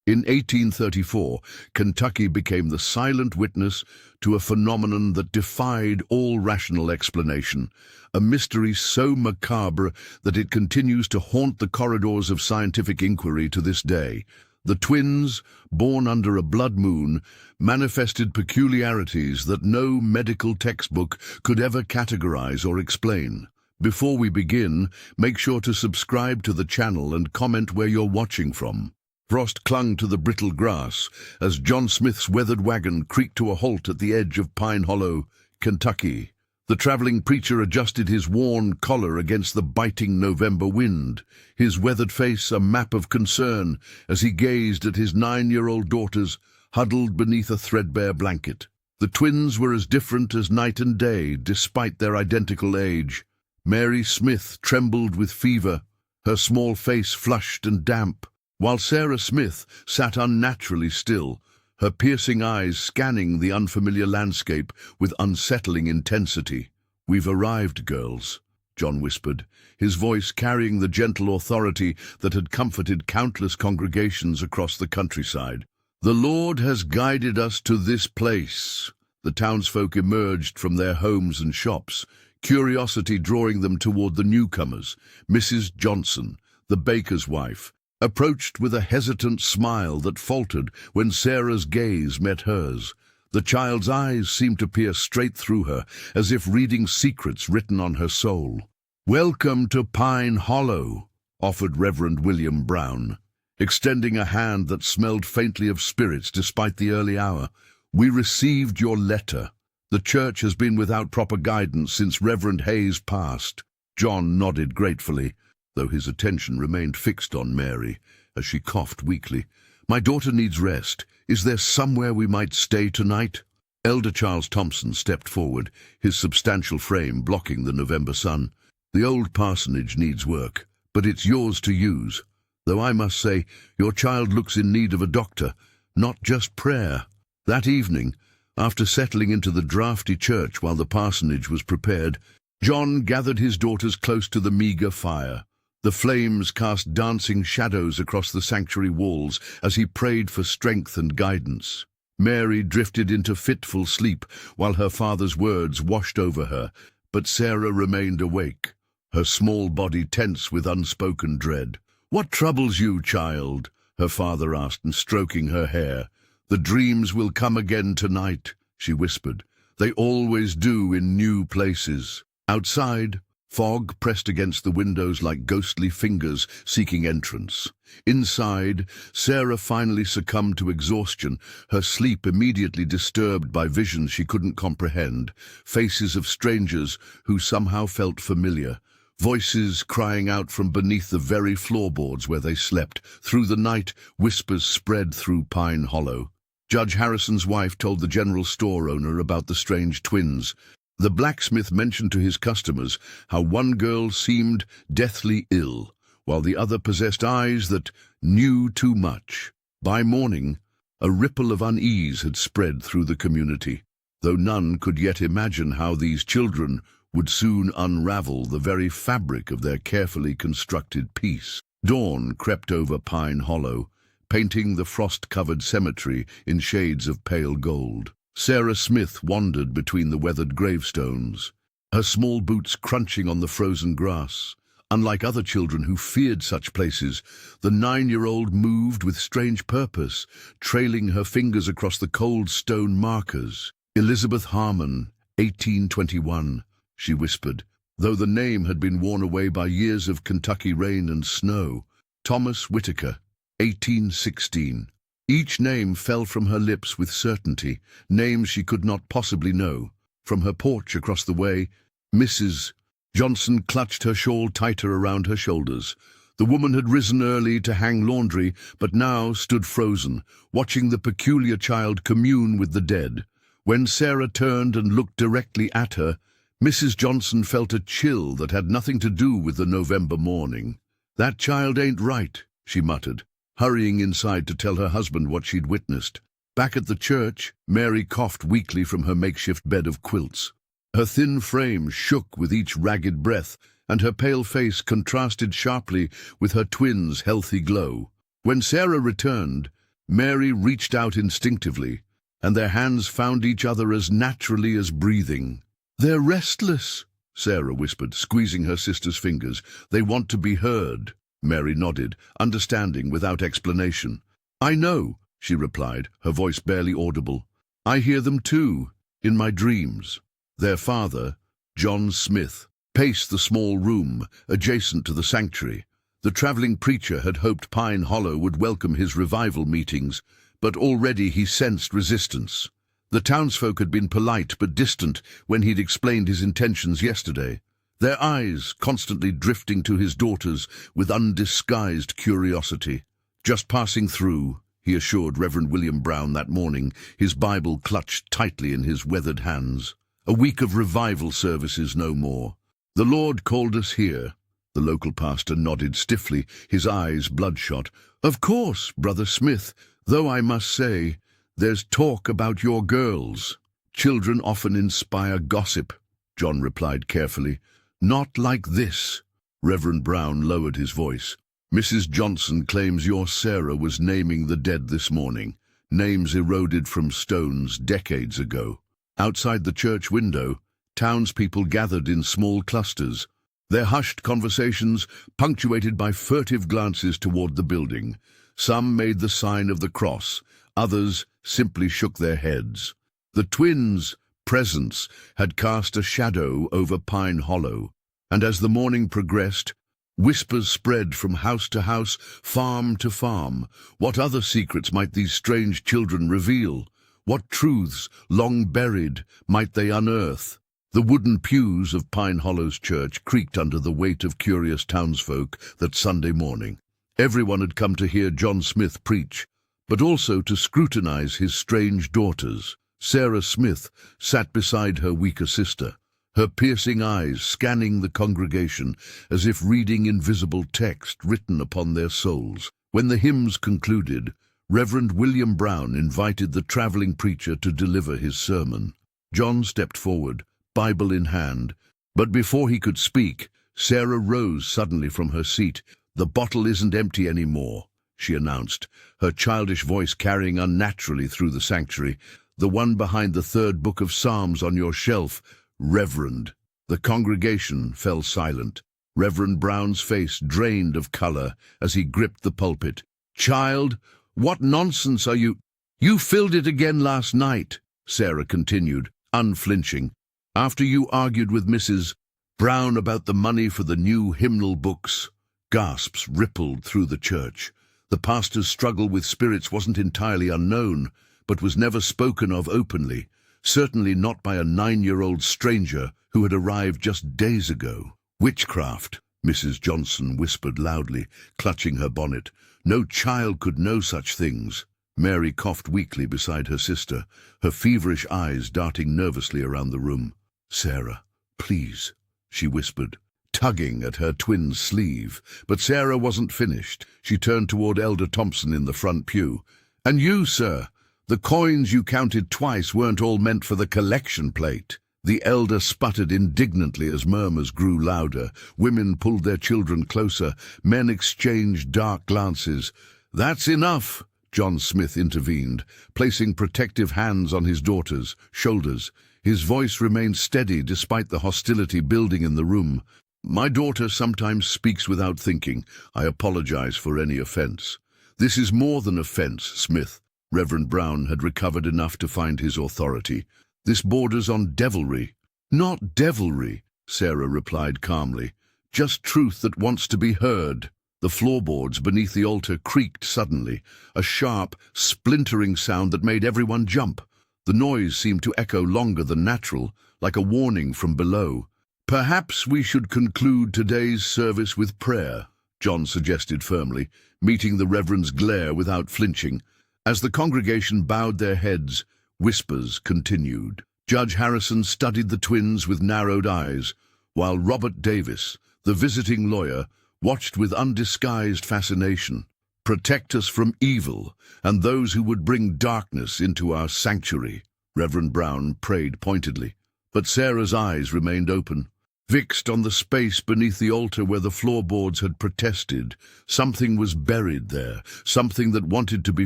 In 1834, Kentucky became the silent witness to a phenomenon that defied all rational explanation, a mystery so macabre that it continues to haunt the corridors of scientific inquiry to this day. The twins, born under a blood moon, manifested peculiarities that no medical textbook could ever categorize or explain. Before we begin, make sure to subscribe to the channel and comment where you're watching from. Frost clung to the brittle grass as John Smith's weathered wagon creaked to a halt at the edge of Pine Hollow, Kentucky. The traveling preacher adjusted his worn collar against the biting November wind, his weathered face a map of concern as he gazed at his 9-year-old daughters huddled beneath a threadbare blanket. The twins were as different as night and day, despite their identical age. Mary Smith trembled with fever, her small face flushed and damp, while Sarah Smith sat unnaturally still, her piercing eyes scanning the unfamiliar landscape with unsettling intensity. "We've arrived, girls," John whispered, his voice carrying the gentle authority that had comforted countless congregations across the countryside. "The Lord has guided us to this place." The townsfolk emerged from their homes and shops, curiosity drawing them toward the newcomers. Mrs. Johnson, the baker's wife, approached with a hesitant smile that faltered when Sarah's gaze met hers. The child's eyes seemed to peer straight through her, as if reading secrets written on her soul. "Welcome to Pine Hollow," offered Reverend William Brown, extending a hand that smelled faintly of spirits despite the early hour. "We received your letter. The church has been without proper guidance since Reverend Hayes passed." John nodded gratefully, though his attention remained fixed on Mary as she coughed weakly. "My daughter needs rest. Is there somewhere we might stay tonight?" Elder Charles Thompson stepped forward, his substantial frame blocking the November sun. "The old parsonage needs work, but it's yours to use. Though I must say, your child looks in need of a doctor, not just prayer." That evening, after settling into the drafty church while the parsonage was prepared, John gathered his daughters close to the meager fire. The flames cast dancing shadows across the sanctuary walls as he prayed for strength and guidance. Mary drifted into fitful sleep while her father's words washed over her, but Sarah remained awake, her small body tense with unspoken dread. "What troubles you, child?" her father asked, and stroking her hair. "The dreams will come again tonight," she whispered. "They always do in new places." Outside, fog pressed against the windows like ghostly fingers seeking entrance. Inside, Sarah finally succumbed to exhaustion, her sleep immediately disturbed by visions she couldn't comprehend, faces of strangers who somehow felt familiar, voices crying out from beneath the very floorboards where they slept. Through the night, whispers spread through Pine Hollow. Judge Harrison's wife told the general store owner about the strange twins. The blacksmith mentioned to his customers how one girl seemed deathly ill, while the other possessed eyes that knew too much. By morning, a ripple of unease had spread through the community, though none could yet imagine how these children would soon unravel the very fabric of their carefully constructed peace. Dawn crept over Pine Hollow, painting the frost-covered cemetery in shades of pale gold. Sarah Smith wandered between the weathered gravestones, her small boots crunching on the frozen grass. Unlike other children who feared such places, the 9-year-old moved with strange purpose, trailing her fingers across the cold stone markers. "Elizabeth Harmon, 1821, she whispered, though the name had been worn away by years of Kentucky rain and snow. "Thomas Whitaker, 1816. Each name fell from her lips with certainty, names she could not possibly know. From her porch across the way, Mrs. Johnson clutched her shawl tighter around her shoulders. The woman had risen early to hang laundry, but now stood frozen, watching the peculiar child commune with the dead. When Sarah turned and looked directly at her, Mrs. Johnson felt a chill that had nothing to do with the November morning. "That child ain't right," she muttered, hurrying inside to tell her husband what she'd witnessed. Back at the church, Mary coughed weakly from her makeshift bed of quilts. Her thin frame shook with each ragged breath, and her pale face contrasted sharply with her twins' healthy glow. When Sarah returned, Mary reached out instinctively, and their hands found each other as naturally as breathing. "They're restless," Sarah whispered, squeezing her sister's fingers. "They want to be heard." Mary nodded, understanding without explanation. "I know," she replied, her voice barely audible. "I hear them too, in my dreams." Their father, John Smith, paced the small room adjacent to the sanctuary. The traveling preacher had hoped Pine Hollow would welcome his revival meetings, but already he sensed resistance. The townsfolk had been polite but distant when he'd explained his intentions yesterday, their eyes constantly drifting to his daughters with undisguised curiosity. "Just passing through," he assured Reverend William Brown that morning, his Bible clutched tightly in his weathered hands. "A week of revival services, no more. The Lord called us here." The local pastor nodded stiffly, his eyes bloodshot. "Of course, Brother Smith, though I must say, there's talk about your girls." "Children often inspire gossip," John replied carefully. "Not like this." Reverend Brown lowered his voice. "Mrs. Johnson claims your Sarah was naming the dead this morning, names eroded from stones decades ago." Outside the church window, townspeople gathered in small clusters, their hushed conversations punctuated by furtive glances toward the building. Some made the sign of the cross, others simply shook their heads. The twins' presence had cast a shadow over Pine Hollow, and as the morning progressed, whispers spread from house to house, farm to farm. What other secrets might these strange children reveal? What truths, long buried, might they unearth? The wooden pews of Pine Hollow's church creaked under the weight of curious townsfolk that Sunday morning. Everyone had come to hear John Smith preach, but also to scrutinize his strange daughters. Sarah Smith sat beside her weaker sister, her piercing eyes scanning the congregation as if reading invisible text written upon their souls. When the hymns concluded, Reverend William Brown invited the traveling preacher to deliver his sermon. John stepped forward, Bible in hand, but before he could speak, Sarah rose suddenly from her seat. "The bottle isn't empty anymore," she announced, her childish voice carrying unnaturally through the sanctuary. "The one behind the third book of Psalms on your shelf, Reverend." The congregation fell silent. Reverend Brown's face drained of color as he gripped the pulpit. "Child, what nonsense are you—" "You filled it again last night," Sarah continued, unflinching. "After you argued with Mrs. Brown about the money for the new hymnal books." Gasps rippled through the church. The pastor's struggle with spirits wasn't entirely unknown, but was never spoken of openly, certainly not by a 9-year-old stranger who had arrived just days ago. "Witchcraft," Mrs. Johnson whispered loudly, clutching her bonnet. "No child could know such things." Mary coughed weakly beside her sister, her feverish eyes darting nervously around the room. "Sarah, please," she whispered, tugging at her twin's sleeve. But Sarah wasn't finished. She turned toward Elder Thompson in the front pew. "And you, sir, the coins you counted twice weren't all meant for the collection plate." The elder sputtered indignantly as murmurs grew louder. Women pulled their children closer. Men exchanged dark glances. "That's enough," John Smith intervened, placing protective hands on his daughter's shoulders. His voice remained steady despite the hostility building in the room. "My daughter sometimes speaks without thinking. I apologize for any offense." "This is more than offense, Smith." Reverend Brown had recovered enough to find his authority. "This borders on devilry." "Not devilry," Sarah replied calmly. "Just truth that wants to be heard." The floorboards beneath the altar creaked suddenly, a sharp, splintering sound that made everyone jump. The noise seemed to echo longer than natural, like a warning from below. "Perhaps we should conclude today's service with prayer," John suggested firmly, meeting the Reverend's glare without flinching. As the congregation bowed their heads, whispers continued. Judge Harrison studied the twins with narrowed eyes, while Robert Davis, the visiting lawyer, watched with undisguised fascination. "Protect us from evil and those who would bring darkness into our sanctuary," Reverend Brown prayed pointedly. But Sarah's eyes remained open. Fixed on the space beneath the altar where the floorboards had protested, something was buried there, something that wanted to be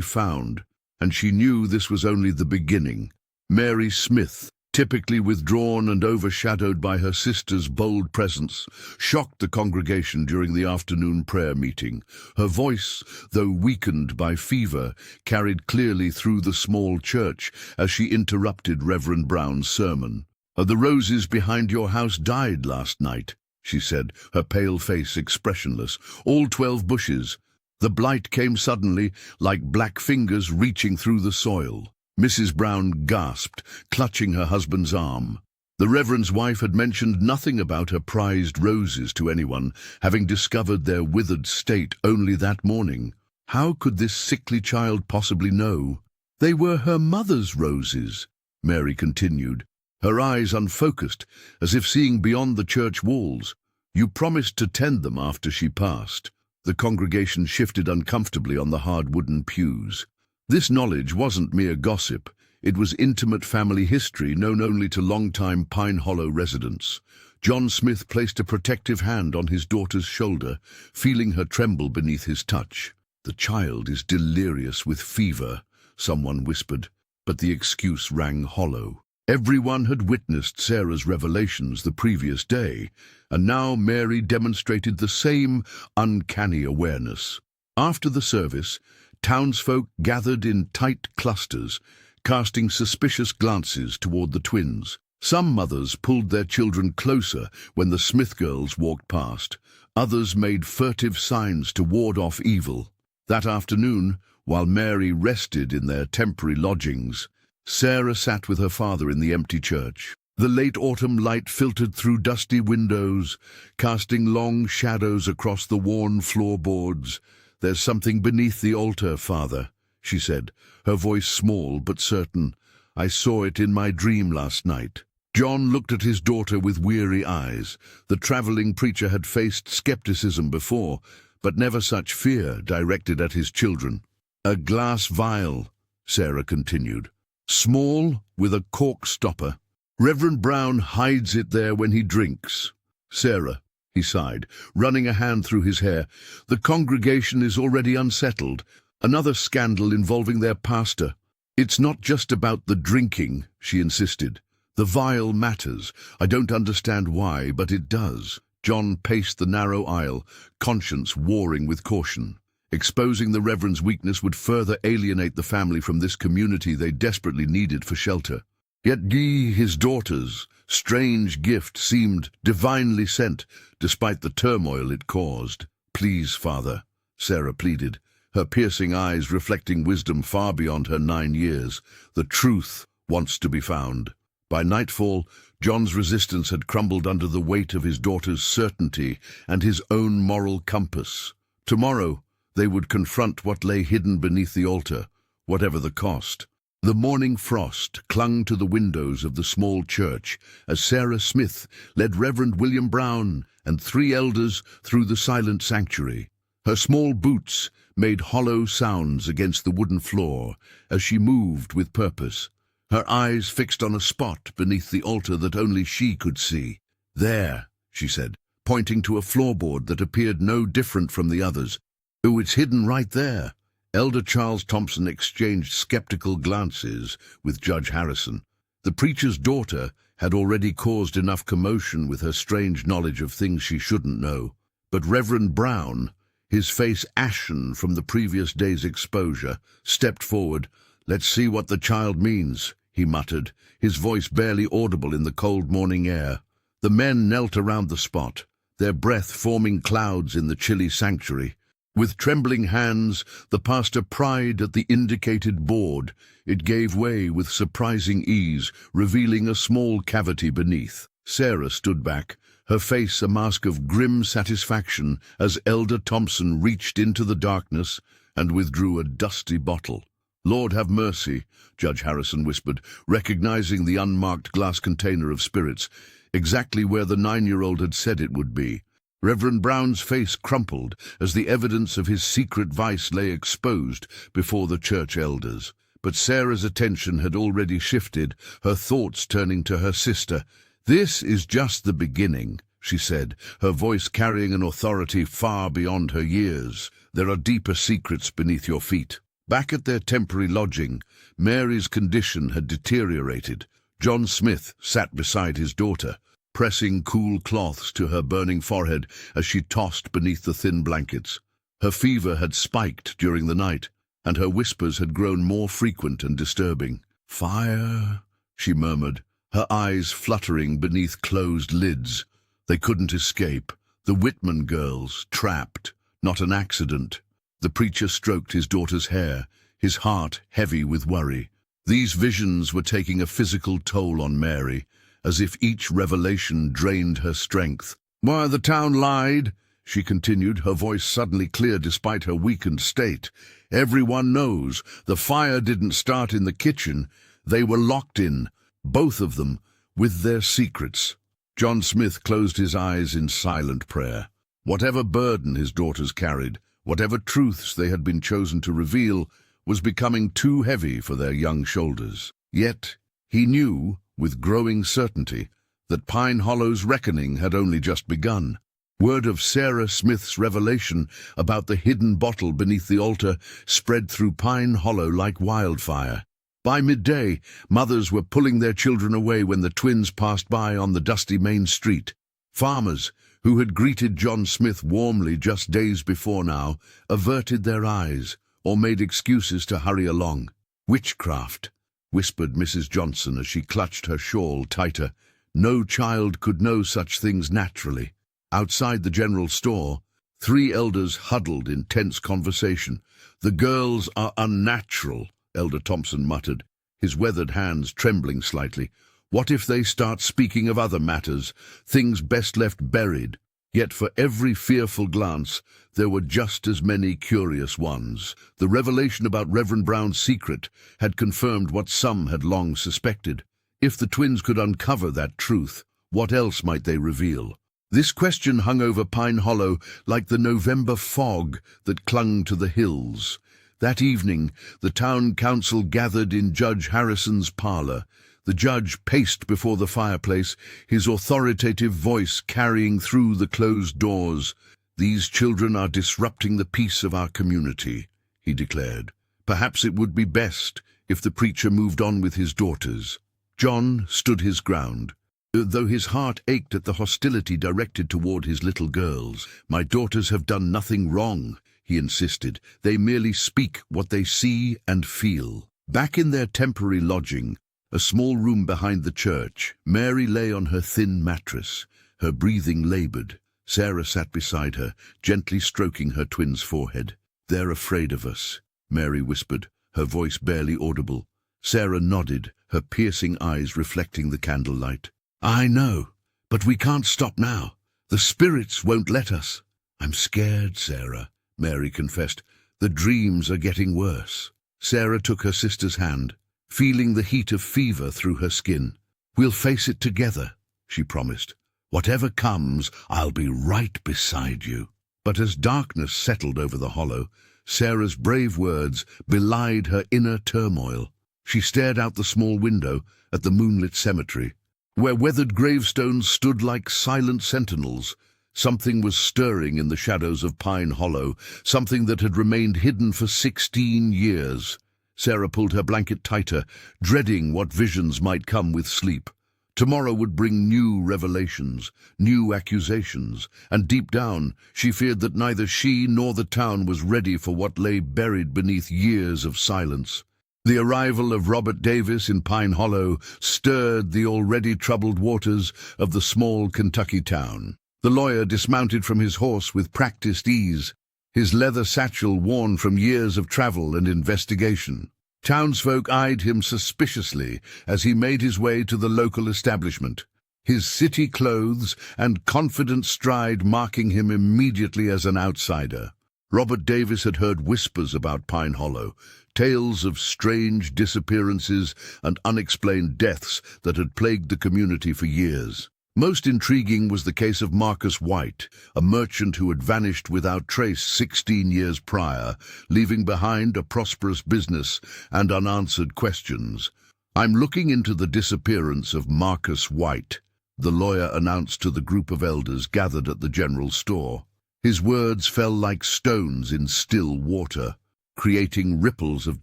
found, and she knew this was only the beginning. Mary Smith, typically withdrawn and overshadowed by her sister's bold presence, shocked the congregation during the afternoon prayer meeting. Her voice, though weakened by fever, carried clearly through the small church as she interrupted Reverend Brown's sermon. "The roses behind your house died last night," she said, her pale face expressionless. "All 12 bushes. The blight came suddenly, like black fingers reaching through the soil." Mrs. Brown gasped, clutching her husband's arm. The Reverend's wife had mentioned nothing about her prized roses to anyone, having discovered their withered state only that morning. How could this sickly child possibly know? "They were her mother's roses," Mary continued, her eyes unfocused, as if seeing beyond the church walls. "You promised to tend them after she passed." The congregation shifted uncomfortably on the hard wooden pews. This knowledge wasn't mere gossip. It was intimate family history known only to long-time Pine Hollow residents. John Smith placed a protective hand on his daughter's shoulder, feeling her tremble beneath his touch. "The child is delirious with fever," someone whispered, but the excuse rang hollow. Everyone had witnessed Sarah's revelations the previous day, and now Mary demonstrated the same uncanny awareness. After the service, townsfolk gathered in tight clusters, casting suspicious glances toward the twins. Some mothers pulled their children closer when the Smith girls walked past. Others made furtive signs to ward off evil. That afternoon, while Mary rested in their temporary lodgings, Sarah sat with her father in the empty church. The late autumn light filtered through dusty windows, casting long shadows across the worn floorboards. "There's something beneath the altar, Father," she said, her voice small but certain. "I saw it in my dream last night." John looked at his daughter with weary eyes. The traveling preacher had faced skepticism before, but never such fear directed at his children. "A glass vial," Sarah continued. "Small, with a cork stopper. Reverend Brown hides it there when he drinks." "Sarah," he sighed, running a hand through his hair, "the congregation is already unsettled. Another scandal involving their pastor." "It's not just about the drinking," she insisted. "The vial matters. I don't understand why, but it does." John paced the narrow aisle, conscience warring with caution. Exposing the Reverend's weakness would further alienate the family from this community they desperately needed for shelter. Yet ye, his daughter's strange gift seemed divinely sent, despite the turmoil it caused. "Please, Father," Sarah pleaded, her piercing eyes reflecting wisdom far beyond her 9 years. "The truth wants to be found." By nightfall, John's resistance had crumbled under the weight of his daughter's certainty and his own moral compass. Tomorrow, they would confront what lay hidden beneath the altar, whatever the cost. The morning frost clung to the windows of the small church as Sarah Smith led Reverend William Brown and 3 elders through the silent sanctuary. Her small boots made hollow sounds against the wooden floor as she moved with purpose, her eyes fixed on a spot beneath the altar that only she could see. "There," she said, pointing to a floorboard that appeared no different from the others. "Oh, it's hidden right there." Elder Charles Thompson exchanged skeptical glances with Judge Harrison. The preacher's daughter had already caused enough commotion with her strange knowledge of things she shouldn't know. But Reverend Brown, his face ashen from the previous day's exposure, stepped forward. "Let's see what the child means," he muttered, his voice barely audible in the cold morning air. The men knelt around the spot, their breath forming clouds in the chilly sanctuary. With trembling hands, the pastor pried at the indicated board. It gave way with surprising ease, revealing a small cavity beneath. Sarah stood back, her face a mask of grim satisfaction as Elder Thompson reached into the darkness and withdrew a dusty bottle. "Lord have mercy," Judge Harrison whispered, recognizing the unmarked glass container of spirits, exactly where the 9-year-old had said it would be. Reverend Brown's face crumpled as the evidence of his secret vice lay exposed before the church elders. But Sarah's attention had already shifted, her thoughts turning to her sister. "This is just the beginning," she said, her voice carrying an authority far beyond her years. "There are deeper secrets beneath your feet." Back at their temporary lodging, Mary's condition had deteriorated. John Smith sat beside his daughter, pressing cool cloths to her burning forehead as she tossed beneath the thin blankets. Her fever had spiked during the night, and her whispers had grown more frequent and disturbing. "Fire," she murmured, her eyes fluttering beneath closed lids. They couldn't escape. The Whitman girls, trapped, not an accident. The preacher stroked his daughter's hair, his heart heavy with worry. These visions were taking a physical toll on Mary, as if each revelation drained her strength. "Why, the town lied," she continued, her voice suddenly clear despite her weakened state. "Everyone knows. The fire didn't start in the kitchen. They were locked in, both of them, with their secrets." John Smith closed his eyes in silent prayer. Whatever burden his daughters carried, whatever truths they had been chosen to reveal, was becoming too heavy for their young shoulders. Yet he knew, with growing certainty, that Pine Hollow's reckoning had only just begun. Word of Sarah Smith's revelation about the hidden bottle beneath the altar spread through Pine Hollow like wildfire. By midday, mothers were pulling their children away when the twins passed by on the dusty main street. Farmers, who had greeted John Smith warmly just days before now, averted their eyes or made excuses to hurry along. "Witchcraft," whispered Mrs. Johnson as she clutched her shawl tighter. "No child could know such things naturally." Outside the general store, 3 elders huddled in tense conversation. "The girls are unnatural," Elder Thompson muttered, his weathered hands trembling slightly. "What if they start speaking of other matters, things best left buried?" Yet for every fearful glance, there were just as many curious ones. The revelation about Reverend Brown's secret had confirmed what some had long suspected. If the twins could uncover that truth, what else might they reveal? This question hung over Pine Hollow like the November fog that clung to the hills. That evening, the town council gathered in Judge Harrison's parlor. The judge paced before the fireplace, his authoritative voice carrying through the closed doors. "These children are disrupting the peace of our community," he declared. "Perhaps it would be best if the preacher moved on with his daughters." John stood his ground, though his heart ached at the hostility directed toward his little girls. "My daughters have done nothing wrong," he insisted. "They merely speak what they see and feel." Back in their temporary lodging, a small room behind the church, Mary lay on her thin mattress, her breathing labored. Sarah sat beside her, gently stroking her twin's forehead. "They're afraid of us," Mary whispered, her voice barely audible. Sarah nodded, her piercing eyes reflecting the candlelight. "I know, but we can't stop now. The spirits won't let us." "I'm scared, Sarah," Mary confessed. "The dreams are getting worse." Sarah took her sister's hand, feeling the heat of fever through her skin. "We'll face it together," she promised. "Whatever comes, I'll be right beside you." But as darkness settled over the hollow, Sarah's brave words belied her inner turmoil. She stared out the small window at the moonlit cemetery, where weathered gravestones stood like silent sentinels. Something was stirring in the shadows of Pine Hollow, something that had remained hidden for 16 years. Sarah pulled her blanket tighter, dreading what visions might come with sleep. Tomorrow would bring new revelations, new accusations, and deep down she feared that neither she nor the town was ready for what lay buried beneath years of silence. The arrival of Robert Davis in Pine Hollow stirred the already troubled waters of the small Kentucky town. The lawyer dismounted from his horse with practiced ease, his leather satchel worn from years of travel and investigation. Townsfolk eyed him suspiciously as he made his way to the local establishment, his city clothes and confident stride marking him immediately as an outsider. Robert Davis had heard whispers about Pine Hollow, tales of strange disappearances and unexplained deaths that had plagued the community for years. Most intriguing was the case of Marcus White, a merchant who had vanished without trace 16 years prior, leaving behind a prosperous business and unanswered questions. "I'm looking into the disappearance of Marcus White," the lawyer announced to the group of elders gathered at the general store. His words fell like stones in still water, creating ripples of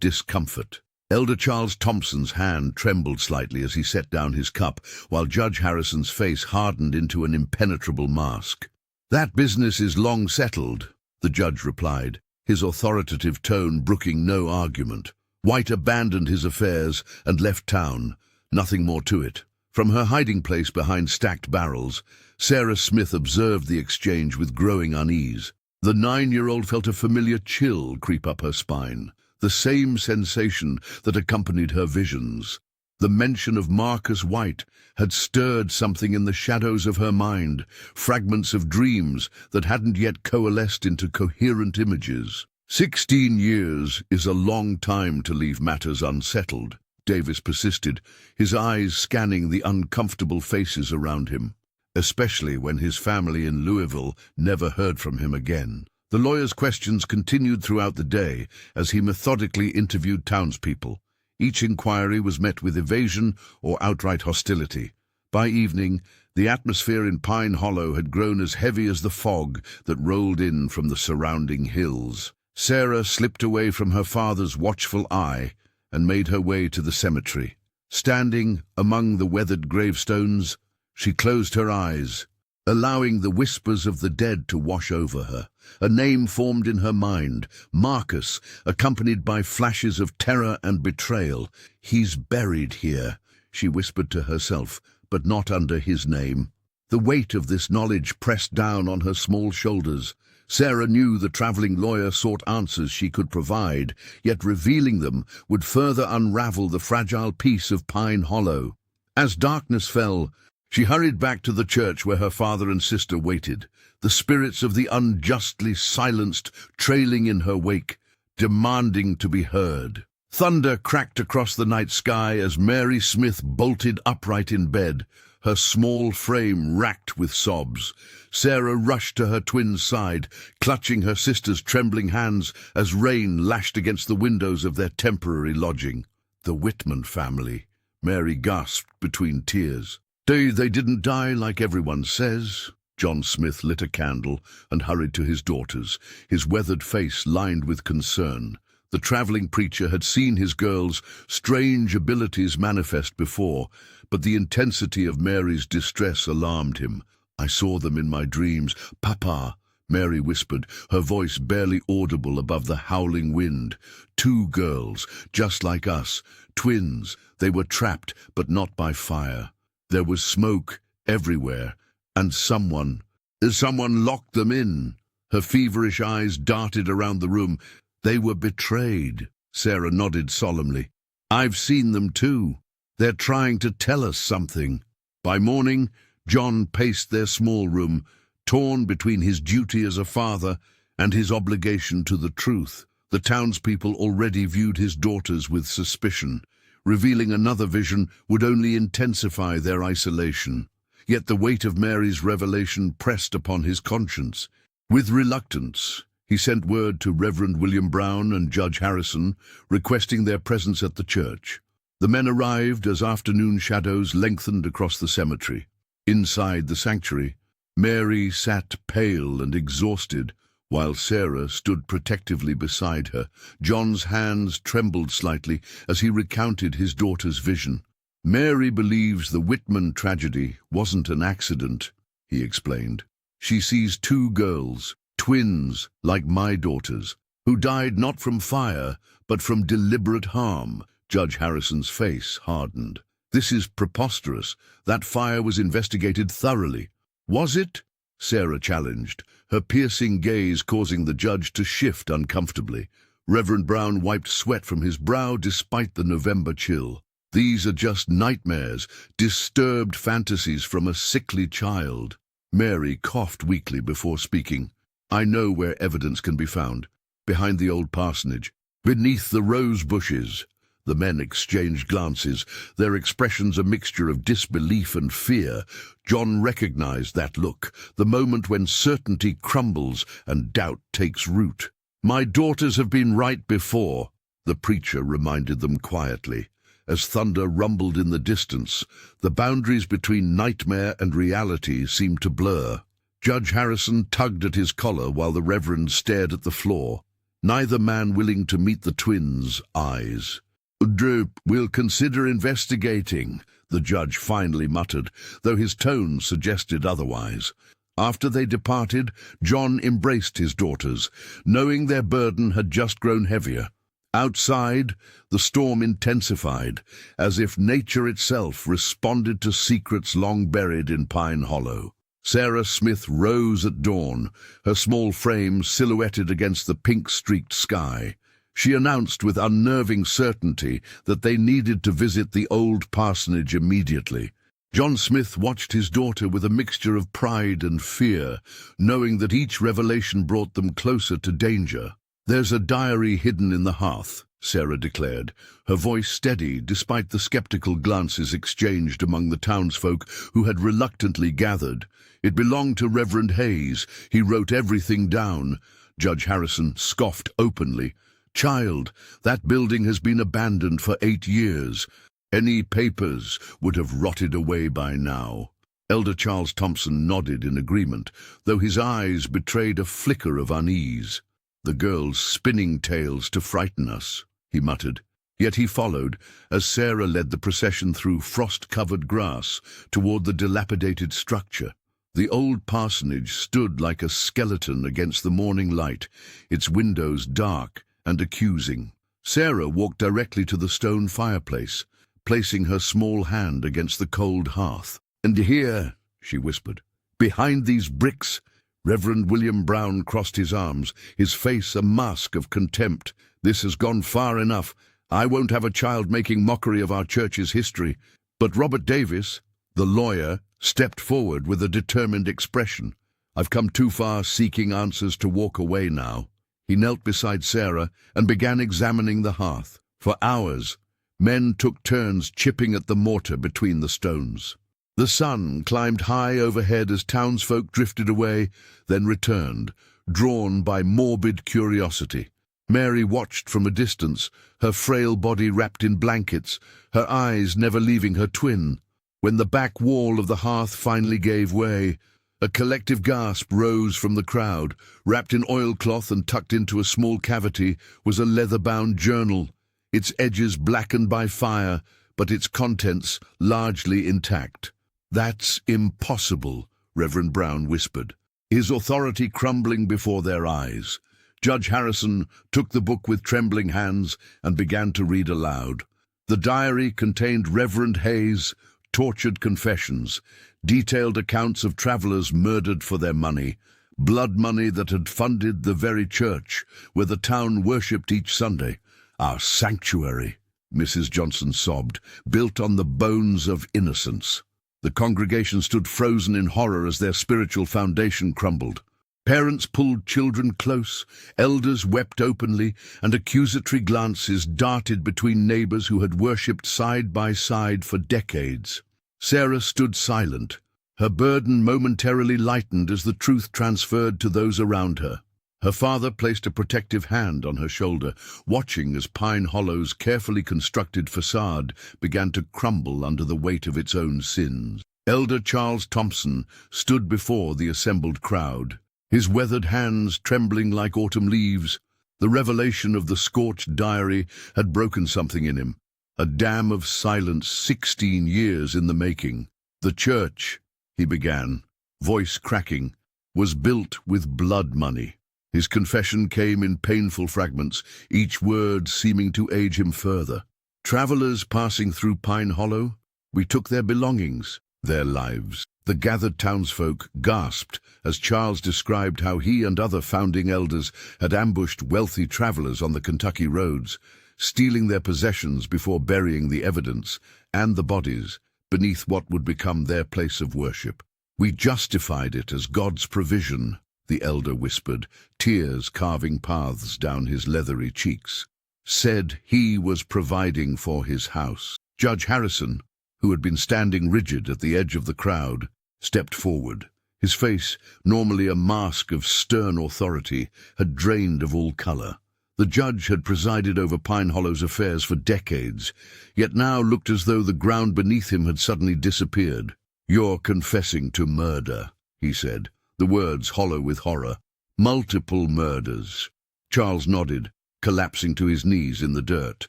discomfort. Elder Charles Thompson's hand trembled slightly as he set down his cup, while Judge Harrison's face hardened into an impenetrable mask. "That business is long settled," the judge replied, his authoritative tone brooking no argument. White abandoned his affairs and left town, nothing more to it. From her hiding place behind stacked barrels, Sarah Smith observed the exchange with growing unease. The 9-year-old felt a familiar chill creep up her spine, the same sensation that accompanied her visions. The mention of Marcus White had stirred something in the shadows of her mind, fragments of dreams that hadn't yet coalesced into coherent images. 16 years is a long time to leave matters unsettled, Davis persisted, his eyes scanning the uncomfortable faces around him, especially when his family in Louisville never heard from him again. The lawyer's questions continued throughout the day as he methodically interviewed townspeople. Each inquiry was met with evasion or outright hostility. By evening, the atmosphere in Pine Hollow had grown as heavy as the fog that rolled in from the surrounding hills. Sarah slipped away from her father's watchful eye and made her way to the cemetery. Standing among the weathered gravestones, she closed her eyes, allowing the whispers of the dead to wash over her. A name formed in her mind, Marcus, accompanied by flashes of terror and betrayal. "He's buried here," she whispered to herself, but not under his name. The weight of this knowledge pressed down on her small shoulders. Sarah knew the traveling lawyer sought answers she could provide, yet revealing them would further unravel the fragile peace of Pine Hollow. As darkness fell, she hurried back to the church where her father and sister waited, the spirits of the unjustly silenced trailing in her wake, demanding to be heard. Thunder cracked across the night sky as Mary Smith bolted upright in bed, her small frame racked with sobs. Sarah rushed to her twin's side, clutching her sister's trembling hands as rain lashed against the windows of their temporary lodging. "The Whitman family," Mary gasped between tears. They didn't die like everyone says." John Smith lit a candle and hurried to his daughters, his weathered face lined with concern. The traveling preacher had seen his girls' strange abilities manifest before, but the intensity of Mary's distress alarmed him. "I saw them in my dreams." "Papa," Mary whispered, her voice barely audible above the howling wind. "2 girls, just like us, twins. They were trapped, but not by fire. There was smoke everywhere, and someone locked them in." Her feverish eyes darted around the room. "They were betrayed." Sarah nodded solemnly. "I've seen them too. They're trying to tell us something." By morning, John paced their small room, torn between his duty as a father and his obligation to the truth. The townspeople already viewed his daughters with suspicion. Revealing another vision would only intensify their isolation. Yet the weight of Mary's revelation pressed upon his conscience. With reluctance, he sent word to Reverend William Brown and Judge Harrison, requesting their presence at the church. The men arrived as afternoon shadows lengthened across the cemetery. Inside the sanctuary, Mary sat pale and exhausted, while Sarah stood protectively beside her. John's hands trembled slightly as he recounted his daughter's vision. "Mary believes the Whitman tragedy wasn't an accident," he explained. "She sees 2 girls, twins like my daughters, who died not from fire, but from deliberate harm." Judge Harrison's face hardened. "This is preposterous. That fire was investigated thoroughly." "Was it?" Sarah challenged, her piercing gaze causing the judge to shift uncomfortably. Reverend Brown wiped sweat from his brow despite the November chill. "These are just nightmares, disturbed fantasies from a sickly child." Mary coughed weakly before speaking. "I know where evidence can be found. Behind the old parsonage, beneath the rose bushes." The men exchanged glances, their expressions a mixture of disbelief and fear. John recognized that look, the moment when certainty crumbles and doubt takes root. "My daughters have been right before," the preacher reminded them quietly, As thunder rumbled in the distance, the boundaries between nightmare and reality seemed to blur. Judge Harrison tugged at his collar while the Reverend stared at the floor, neither man willing to meet the twins' eyes. "We'll consider investigating," the judge finally muttered, though his tone suggested otherwise. After they departed, John embraced his daughters, knowing their burden had just grown heavier. Outside, the storm intensified, as if nature itself responded to secrets long buried in Pine Hollow. Sarah Smith rose at dawn, her small frame silhouetted against the pink-streaked sky. She announced with unnerving certainty that they needed to visit the old parsonage immediately. John Smith watched his daughter with a mixture of pride and fear, knowing that each revelation brought them closer to danger. "There's a diary hidden in the hearth," Sarah declared, her voice steady despite the skeptical glances exchanged among the townsfolk who had reluctantly gathered. "It belonged to Reverend Hayes. He wrote everything down." Judge Harrison scoffed openly. "Child, that building has been abandoned for 8 years. Any papers would have rotted away by now." Elder Charles Thompson nodded in agreement, though his eyes betrayed a flicker of unease. "The girls spinning tales to frighten us," he muttered. Yet he followed, as Sarah led the procession through frost-covered grass toward the dilapidated structure. The old parsonage stood like a skeleton against the morning light, its windows dark and accusing. Sarah walked directly to the stone fireplace, placing her small hand against the cold hearth. "And here," she whispered, "behind these bricks." Reverend William Brown crossed his arms, his face a mask of contempt. "This has gone far enough. I won't have a child making mockery of our church's history." But Robert Davis, the lawyer, stepped forward with a determined expression. "I've come too far seeking answers to walk away now." He knelt beside Sarah and began examining the hearth. For hours, men took turns chipping at the mortar between the stones. The sun climbed high overhead as townsfolk drifted away, then returned, drawn by morbid curiosity. Mary watched from a distance, her frail body wrapped in blankets, her eyes never leaving her twin. When the back wall of the hearth finally gave way, a collective gasp rose from the crowd. Wrapped in oilcloth and tucked into a small cavity was a leather-bound journal, its edges blackened by fire, but its contents largely intact. "That's impossible," Reverend Brown whispered, his authority crumbling before their eyes. Judge Harrison took the book with trembling hands and began to read aloud. The diary contained Reverend Hayes' tortured confessions, detailed accounts of travelers murdered for their money, blood money that had funded the very church where the town worshipped each Sunday. "Our sanctuary," Mrs. Johnson sobbed, "built on the bones of innocence." The congregation stood frozen in horror as their spiritual foundation crumbled. Parents pulled children close, elders wept openly, and accusatory glances darted between neighbors who had worshipped side by side for decades. Sarah stood silent, her burden momentarily lightened as the truth transferred to those around her. Her father placed a protective hand on her shoulder, watching as Pine Hollow's carefully constructed facade began to crumble under the weight of its own sins. Elder Charles Thompson stood before the assembled crowd, his weathered hands trembling like autumn leaves. The revelation of the scorched diary had broken something in him, a dam of silence 16 years in the making. "The church," he began, voice cracking, "was built with blood money." His confession came in painful fragments, each word seeming to age him further. "Travelers passing through Pine Hollow, we took their belongings, their lives." The gathered townsfolk gasped as Charles described how he and other founding elders had ambushed wealthy travelers on the Kentucky roads, stealing their possessions before burying the evidence and the bodies beneath what would become their place of worship. "We justified it as God's provision," the elder whispered, tears carving paths down his leathery cheeks. "Said he was providing for his house." Judge Harrison, who had been standing rigid at the edge of the crowd, stepped forward. His face, normally a mask of stern authority, had drained of all color. The judge had presided over Pine Hollow's affairs for decades, yet now looked as though the ground beneath him had suddenly disappeared. "You're confessing to murder," he said, the words hollow with horror. "Multiple murders." Charles nodded, collapsing to his knees in the dirt.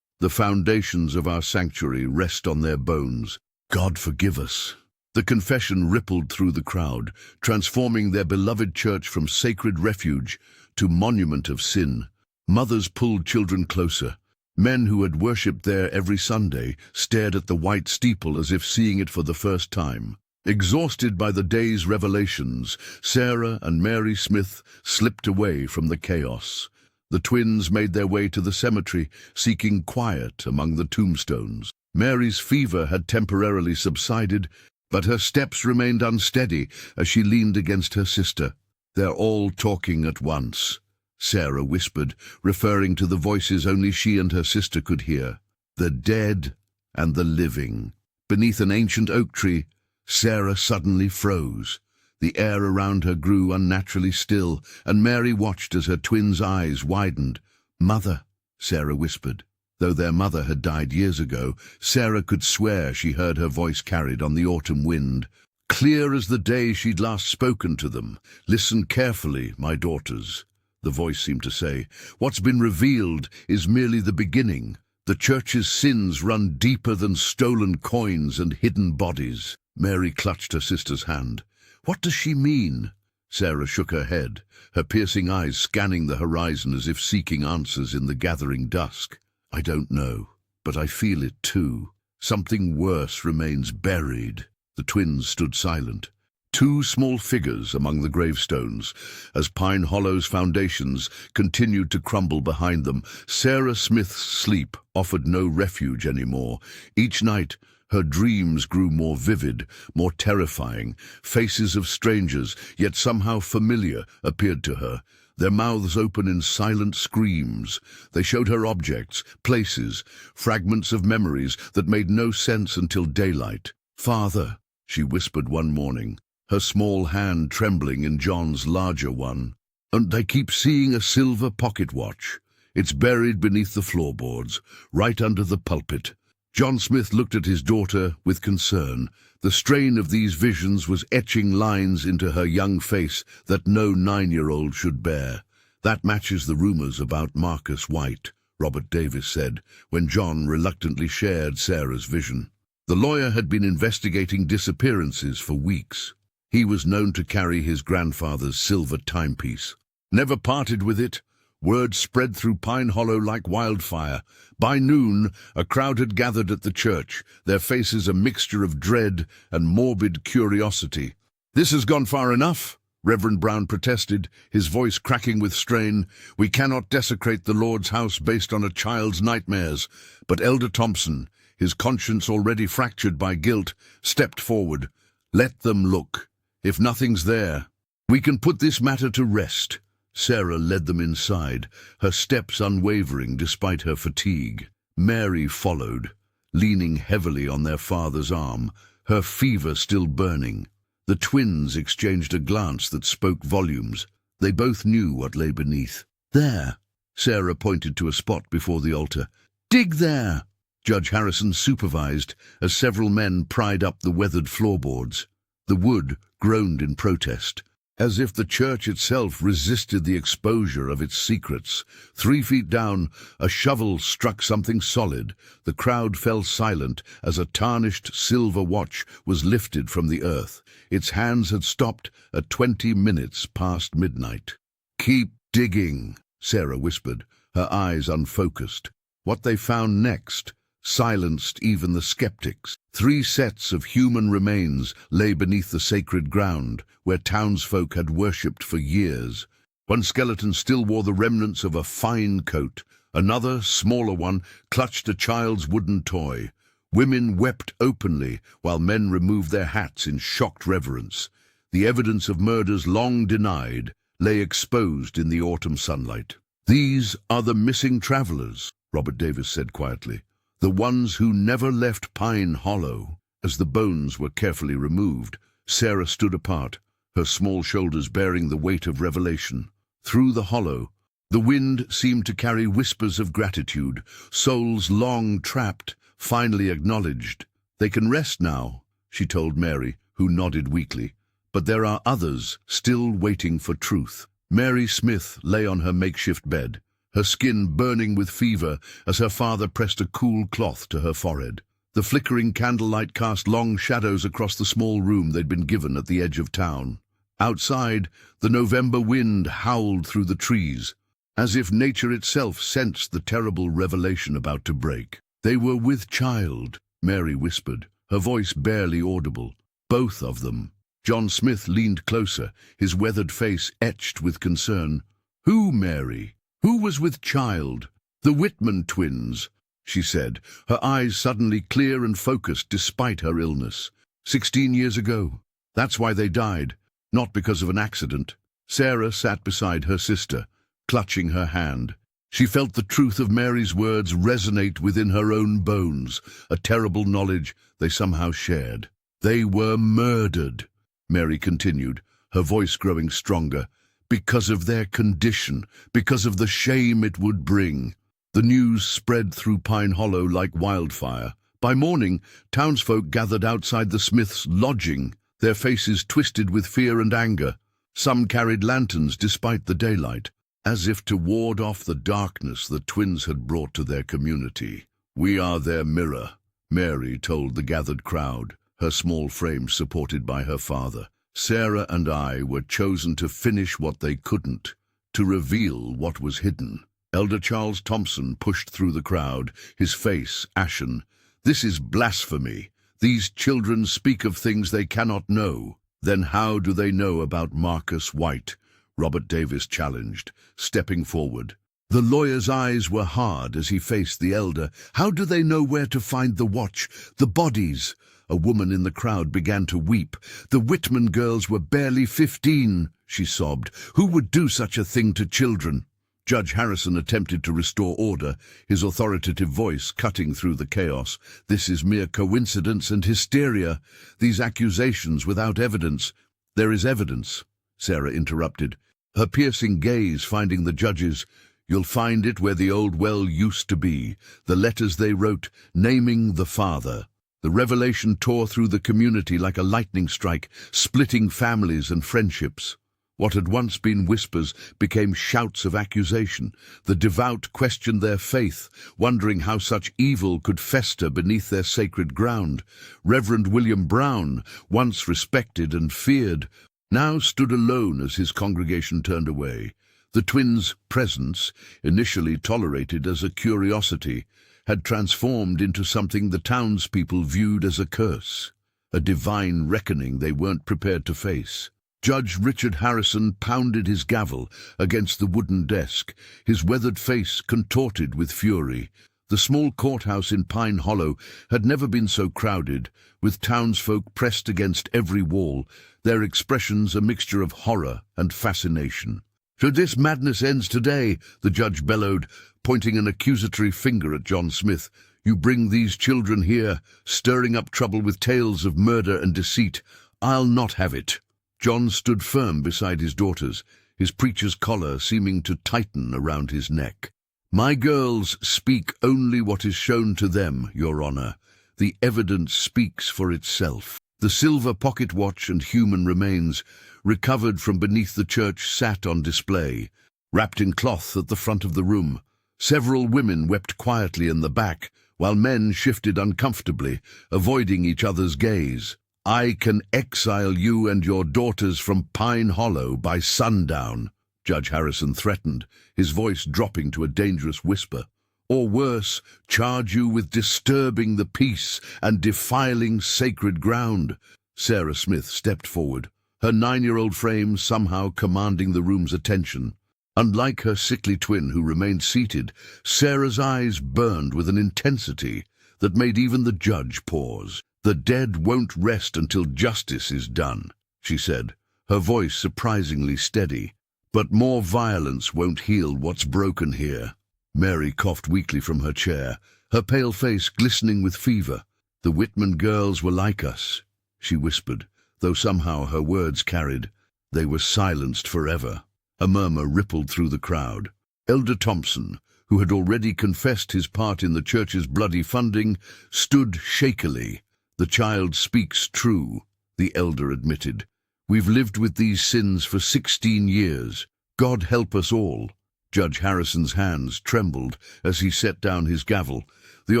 "The foundations of our sanctuary rest on their bones. God forgive us." The confession rippled through the crowd, transforming their beloved church from sacred refuge to monument of sin. Mothers pulled children closer. Men who had worshipped there every Sunday stared at the white steeple as if seeing it for the first time. Exhausted by the day's revelations, Sarah and Mary Smith slipped away from the chaos. The twins made their way to the cemetery, seeking quiet among the tombstones. Mary's fever had temporarily subsided, but her steps remained unsteady as she leaned against her sister. "They're all talking at once," Sarah whispered, referring to the voices only she and her sister could hear. "The dead and the living." Beneath an ancient oak tree, Sarah suddenly froze. The air around her grew unnaturally still, and Mary watched as her twins' eyes widened. "Mother," Sarah whispered. Though their mother had died years ago, Sarah could swear she heard her voice carried on the autumn wind. Clear as the day she'd last spoken to them. "Listen carefully, my daughters," the voice seemed to say. "What's been revealed is merely the beginning. The church's sins run deeper than stolen coins and hidden bodies." Mary clutched her sister's hand. "What does she mean?" Sarah shook her head, her piercing eyes scanning the horizon as if seeking answers in the gathering dusk. "I don't know, but I feel it too. Something worse remains buried." The twins stood silent. Two small figures among the gravestones, as Pine Hollow's foundations continued to crumble behind them. Sarah Smith's sleep offered no refuge anymore. Each night, her dreams grew more vivid, more terrifying. Faces of strangers, yet somehow familiar, appeared to her, their mouths open in silent screams. They showed her objects, places, fragments of memories that made no sense until daylight. "Father," she whispered one morning, her small hand trembling in John's larger one. "And I keep seeing a silver pocket watch. It's buried beneath the floorboards, right under the pulpit." John Smith looked at his daughter with concern. The strain of these visions was etching lines into her young face that no 9-year-old should bear. "That matches the rumors about Marcus White," Robert Davis said, when John reluctantly shared Sarah's vision. The lawyer had been investigating disappearances for weeks. He was known to carry his grandfather's silver timepiece. Never parted with it, word spread through Pine Hollow like wildfire. By noon, a crowd had gathered at the church, their faces a mixture of dread and morbid curiosity. "This has gone far enough," Reverend Brown protested, his voice cracking with strain. "We cannot desecrate the Lord's house based on a child's nightmares." But Elder Thompson, his conscience already fractured by guilt, stepped forward. "Let them look. If nothing's there, we can put this matter to rest." Sarah led them inside, her steps unwavering despite her fatigue. Mary followed, leaning heavily on their father's arm, her fever still burning. The twins exchanged a glance that spoke volumes. They both knew what lay beneath. "There," Sarah pointed to a spot before the altar. "Dig there," Judge Harrison supervised as several men pried up the weathered floorboards. The wood groaned in protest, as if the church itself resisted the exposure of its secrets. 3 feet down, a shovel struck something solid. The crowd fell silent as a tarnished silver watch was lifted from the earth. Its hands had stopped at 20 minutes past midnight. "Keep digging," Sarah whispered, her eyes unfocused. What they found next silenced even the skeptics. 3 sets of human remains lay beneath the sacred ground, where townsfolk had worshipped for years. One skeleton still wore the remnants of a fine coat. Another, smaller one, clutched a child's wooden toy. Women wept openly, while men removed their hats in shocked reverence. The evidence of murders long denied lay exposed in the autumn sunlight. "These are the missing travelers," Robert Davis said quietly. "The ones who never left Pine Hollow." As the bones were carefully removed, Sarah stood apart, her small shoulders bearing the weight of revelation. Through the hollow, The wind seemed to carry whispers of gratitude, souls long trapped, finally acknowledged. "They can rest now," she told Mary, who nodded weakly. "But there are others still waiting for truth." Mary Smith lay on her makeshift bed, her skin burning with fever as her father pressed a cool cloth to her forehead. The flickering candlelight cast long shadows across the small room they'd been given at the edge of town. Outside, the November wind howled through the trees, as if nature itself sensed the terrible revelation about to break. "They were with child," Mary whispered, her voice barely audible. "Both of them." John Smith leaned closer, his weathered face etched with concern. "Who, Mary? Who was with child?" "The Whitman twins," she said, her eyes suddenly clear and focused despite her illness. 16 years ago. That's why they died, not because of an accident. Sarah sat beside her sister, clutching her hand. She felt the truth of Mary's words resonate within her own bones, a terrible knowledge they somehow shared. "They were murdered," Mary continued, her voice growing stronger, "because of their condition, because of the shame it would bring." The news spread through Pine Hollow like wildfire. By morning, townsfolk gathered outside the Smiths' lodging, their faces twisted with fear and anger. Some carried lanterns despite the daylight, as if to ward off the darkness the twins had brought to their community. "We are their mirror," Mary told the gathered crowd, her small frame supported by her father. "Sarah and I were chosen to finish what they couldn't, to reveal what was hidden." Elder Charles Thompson pushed through the crowd, his face ashen. "This is blasphemy. These children speak of things they cannot know." "Then how do they know about Marcus White?" Robert Davis challenged, stepping forward. The lawyer's eyes were hard as he faced the elder. "How do they know where to find the watch, the bodies?" A woman in the crowd began to weep. "The Whitman girls were barely 15, she sobbed. "Who would do such a thing to children?" Judge Harrison attempted to restore order, his authoritative voice cutting through the chaos. "This is mere coincidence and hysteria. These accusations without evidence." "There is evidence," Sarah interrupted, her piercing gaze finding the judge's. "You'll find it where the old well used to be, the letters they wrote, naming the father." The revelation tore through the community like a lightning strike, splitting families and friendships. What had once been whispers became shouts of accusation. The devout questioned their faith, wondering how such evil could fester beneath their sacred ground. Reverend William Brown, once respected and feared, now stood alone as his congregation turned away. The twins' presence, initially tolerated as a curiosity, had transformed into something the townspeople viewed as a curse, a divine reckoning they weren't prepared to face. Judge Richard Harrison pounded his gavel against the wooden desk, his weathered face contorted with fury. The small courthouse in Pine Hollow had never been so crowded, with townsfolk pressed against every wall, their expressions a mixture of horror and fascination. "So this madness ends today," the judge bellowed, pointing an accusatory finger at John Smith. "You bring these children here, stirring up trouble with tales of murder and deceit. I'll not have it." John stood firm beside his daughters, his preacher's collar seeming to tighten around his neck. "My girls speak only what is shown to them, Your Honor. The evidence speaks for itself." The silver pocket watch and human remains, recovered from beneath the church, sat on display, wrapped in cloth at the front of the room. Several women wept quietly in the back, while men shifted uncomfortably, avoiding each other's gaze. "I can exile you and your daughters from Pine Hollow by sundown," Judge Harrison threatened, his voice dropping to a dangerous whisper. "Or worse, charge you with disturbing the peace and defiling sacred ground." Sarah Smith stepped forward, her 9-year-old frame somehow commanding the room's attention. Unlike her sickly twin who remained seated, Sarah's eyes burned with an intensity that made even the judge pause. "The dead won't rest until justice is done," she said, her voice surprisingly steady. "But more violence won't heal what's broken here." Mary coughed weakly from her chair, her pale face glistening with fever. "The Whitman girls were like us," she whispered, though somehow her words carried. "They were silenced forever." A murmur rippled through the crowd. Elder Thompson, who had already confessed his part in the church's bloody funding, stood shakily. "The child speaks true," the elder admitted. "We've lived with these sins for 16 years. God help us all." Judge Harrison's hands trembled as he set down his gavel. The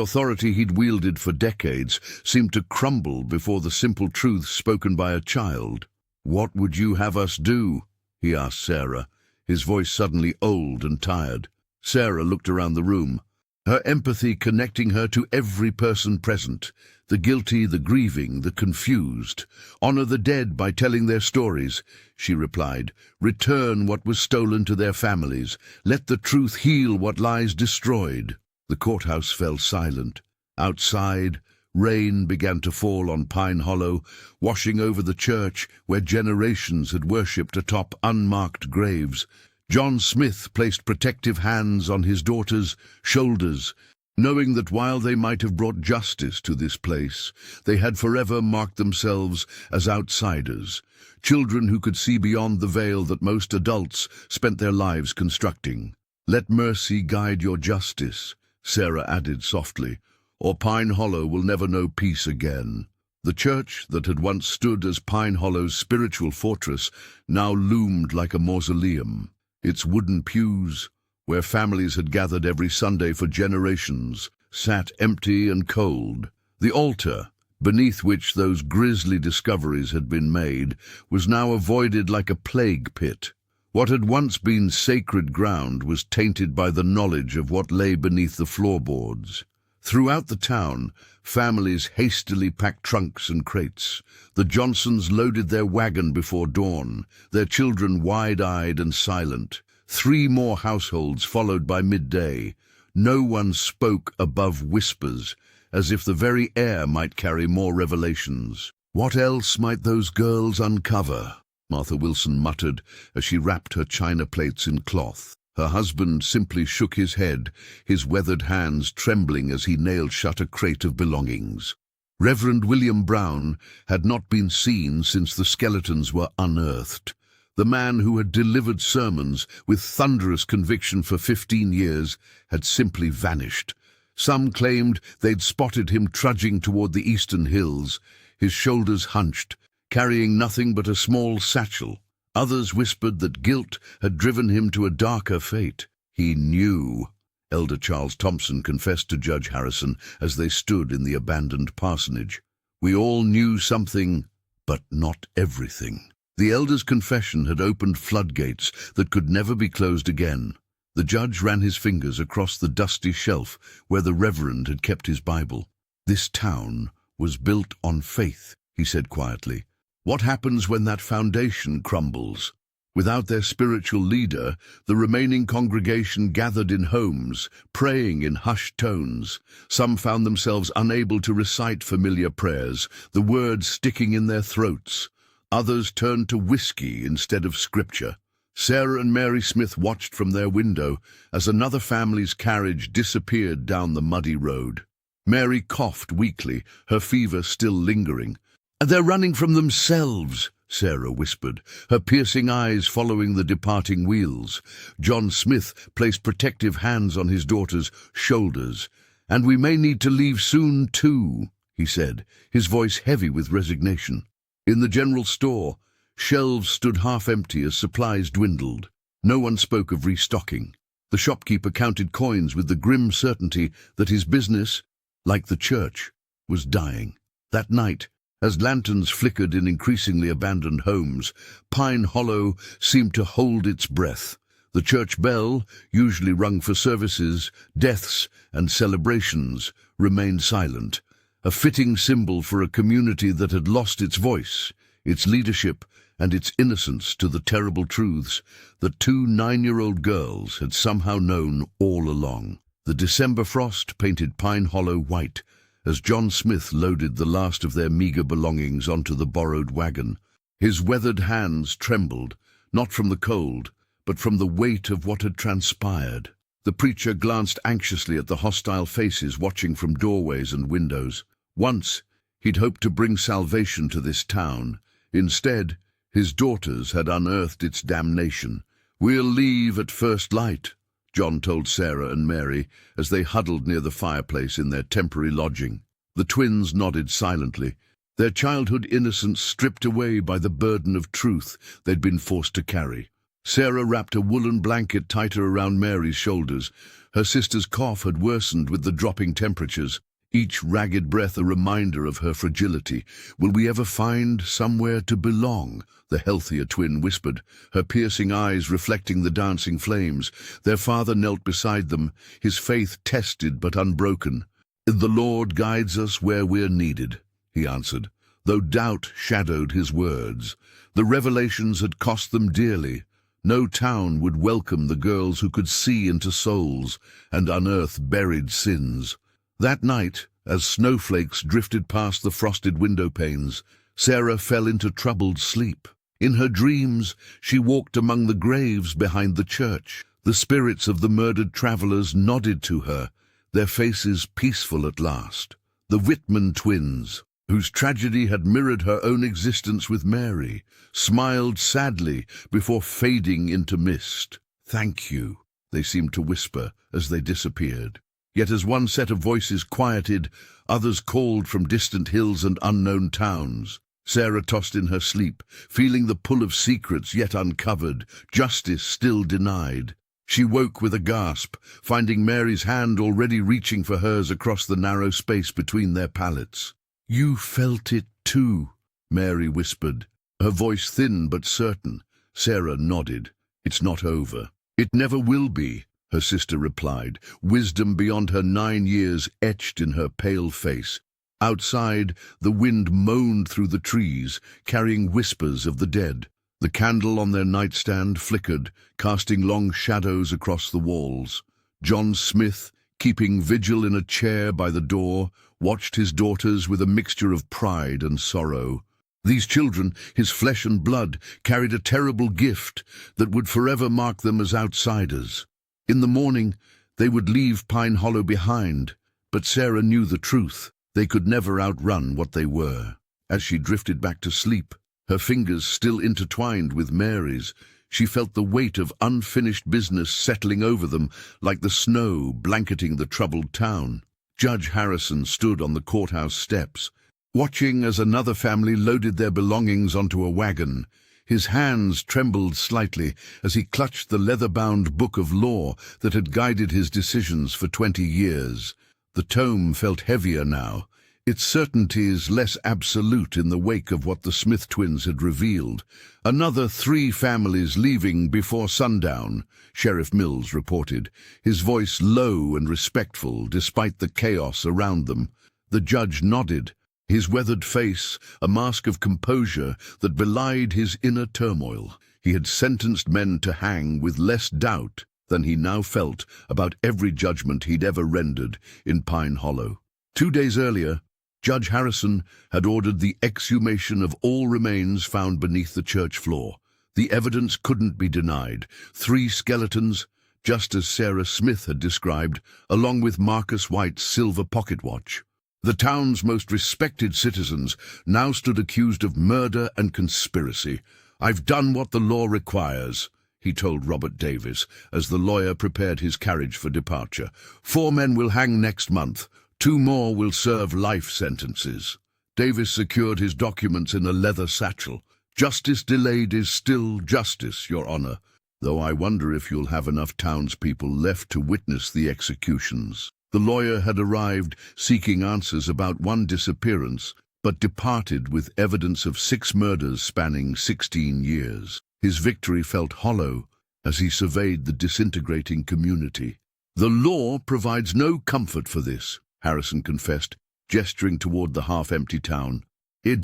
authority he'd wielded for decades seemed to crumble before the simple truths spoken by a child. "What would you have us do?" he asked Sarah, his voice suddenly old and tired. Sarah looked around the room, her empathy connecting her to every person present, the guilty, the grieving, the confused. "Honor the dead by telling their stories," she replied. "Return what was stolen to their families. Let the truth heal what lies destroyed." The courthouse fell silent. Outside, rain began to fall on Pine Hollow, washing over the church where generations had worshipped atop unmarked graves. John Smith placed protective hands on his daughter's shoulders, knowing that while they might have brought justice to this place, they had forever marked themselves as outsiders, children who could see beyond the veil that most adults spent their lives constructing. "Let mercy guide your justice," Sarah added softly, "or Pine Hollow will never know peace again." The church that had once stood as Pine Hollow's spiritual fortress now loomed like a mausoleum. Its wooden pews, where families had gathered every Sunday for generations, sat empty and cold. The altar, beneath which those grisly discoveries had been made, was now avoided like a plague pit. What had once been sacred ground was tainted by the knowledge of what lay beneath the floorboards. Throughout the town, families hastily packed trunks and crates. The Johnsons loaded their wagon before dawn, their children wide-eyed and silent. 3 more households followed by midday. No one spoke above whispers, as if the very air might carry more revelations. "What else might those girls uncover?" Martha Wilson muttered as she wrapped her china plates in cloth. Her husband simply shook his head, his weathered hands trembling as he nailed shut a crate of belongings. Reverend William Brown had not been seen since the skeletons were unearthed. The man who had delivered sermons with thunderous conviction for 15 years had simply vanished. Some claimed they'd spotted him trudging toward the eastern hills, his shoulders hunched, carrying nothing but a small satchel. Others whispered that guilt had driven him to a darker fate. "He knew," Elder Charles Thompson confessed to Judge Harrison as they stood in the abandoned parsonage. "We all knew something, but not everything." The elder's confession had opened floodgates that could never be closed again. The judge ran his fingers across the dusty shelf where the reverend had kept his Bible. "This town was built on faith," he said quietly. "What happens when that foundation crumbles?" Without their spiritual leader, the remaining congregation gathered in homes, praying in hushed tones. Some found themselves unable to recite familiar prayers, the words sticking in their throats. Others turned to whiskey instead of scripture. Sarah and Mary Smith watched from their window as another family's carriage disappeared down the muddy road. Mary coughed weakly, her fever still lingering. "They're running from themselves," Sarah whispered, her piercing eyes following the departing wheels. John Smith placed protective hands on his daughter's shoulders. "And we may need to leave soon, too," he said, his voice heavy with resignation. In the general store, shelves stood half empty as supplies dwindled. No one spoke of restocking. The shopkeeper counted coins with the grim certainty that his business, like the church, was dying. That night, as lanterns flickered in increasingly abandoned homes, Pine Hollow seemed to hold its breath. The church bell, usually rung for services, deaths, and celebrations, remained silent, a fitting symbol for a community that had lost its voice, its leadership, and its innocence to the terrible truths that 2 9-year-old girls had somehow known all along. The December frost painted Pine Hollow white, as John Smith loaded the last of their meager belongings onto the borrowed wagon. His weathered hands trembled, not from the cold, but from the weight of what had transpired. The preacher glanced anxiously at the hostile faces watching from doorways and windows. Once, he'd hoped to bring salvation to this town. Instead, his daughters had unearthed its damnation. "We'll leave at first light," John told Sarah and Mary as they huddled near the fireplace in their temporary lodging. The twins nodded silently, their childhood innocence stripped away by the burden of truth they'd been forced to carry. Sarah wrapped a woolen blanket tighter around Mary's shoulders. Her sister's cough had worsened with the dropping temperatures, each ragged breath a reminder of her fragility. "Will we ever find somewhere to belong?" the healthier twin whispered, her piercing eyes reflecting the dancing flames. Their father knelt beside them, his faith tested but unbroken. "The Lord guides us where we're needed," he answered, though doubt shadowed his words. The revelations had cost them dearly. No town would welcome the girls who could see into souls and unearth buried sins. That night, as snowflakes drifted past the frosted window panes, Sarah fell into troubled sleep. In her dreams, she walked among the graves behind the church. The spirits of the murdered travelers nodded to her, their faces peaceful at last. The Whitman twins, whose tragedy had mirrored her own existence with Mary, smiled sadly before fading into mist. "Thank you," they seemed to whisper as they disappeared. Yet as one set of voices quieted, others called from distant hills and unknown towns. Sarah tossed in her sleep, feeling the pull of secrets yet uncovered, justice still denied. She woke with a gasp, finding Mary's hand already reaching for hers across the narrow space between their pallets. "You felt it too," Mary whispered, her voice thin but certain. Sarah nodded. "It's not over." "It never will be," her sister replied, wisdom beyond her 9 years etched in her pale face. Outside, the wind moaned through the trees, carrying whispers of the dead. The candle on their nightstand flickered, casting long shadows across the walls. John Smith, keeping vigil in a chair by the door, watched his daughters with a mixture of pride and sorrow. These children, his flesh and blood, carried a terrible gift that would forever mark them as outsiders. In the morning, they would leave Pine Hollow behind, but Sarah knew the truth. They could never outrun what they were. As she drifted back to sleep, her fingers still intertwined with Mary's, she felt the weight of unfinished business settling over them like the snow blanketing the troubled town. Judge Harrison stood on the courthouse steps, watching as another family loaded their belongings onto a wagon. His hands trembled slightly as he clutched the leather-bound book of law that had guided his decisions for 20 years. The tome felt heavier now, its certainties less absolute in the wake of what the Smith twins had revealed. "Another 3 families leaving before sundown," Sheriff Mills reported, his voice low and respectful despite the chaos around them. The judge nodded, his weathered face a mask of composure that belied his inner turmoil. He had sentenced men to hang with less doubt than he now felt about every judgment he'd ever rendered in Pine Hollow. 2 days earlier, Judge Harrison had ordered the exhumation of all remains found beneath the church floor. The evidence couldn't be denied. 3 skeletons, just as Sarah Smith had described, along with Marcus White's silver pocket watch. The town's most respected citizens now stood accused of murder and conspiracy. "I've done what the law requires," he told Robert Davis as the lawyer prepared his carriage for departure. 4 men will hang next month. 2 more will serve life sentences. Davis secured his documents in a leather satchel. "Justice delayed is still justice, Your Honor, though I wonder if you'll have enough townspeople left to witness the executions." The lawyer had arrived seeking answers about 1 disappearance, but departed with evidence of 6 murders spanning 16 years. His victory felt hollow as he surveyed the disintegrating community. "The law provides no comfort for this," Harrison confessed, gesturing toward the half-empty town.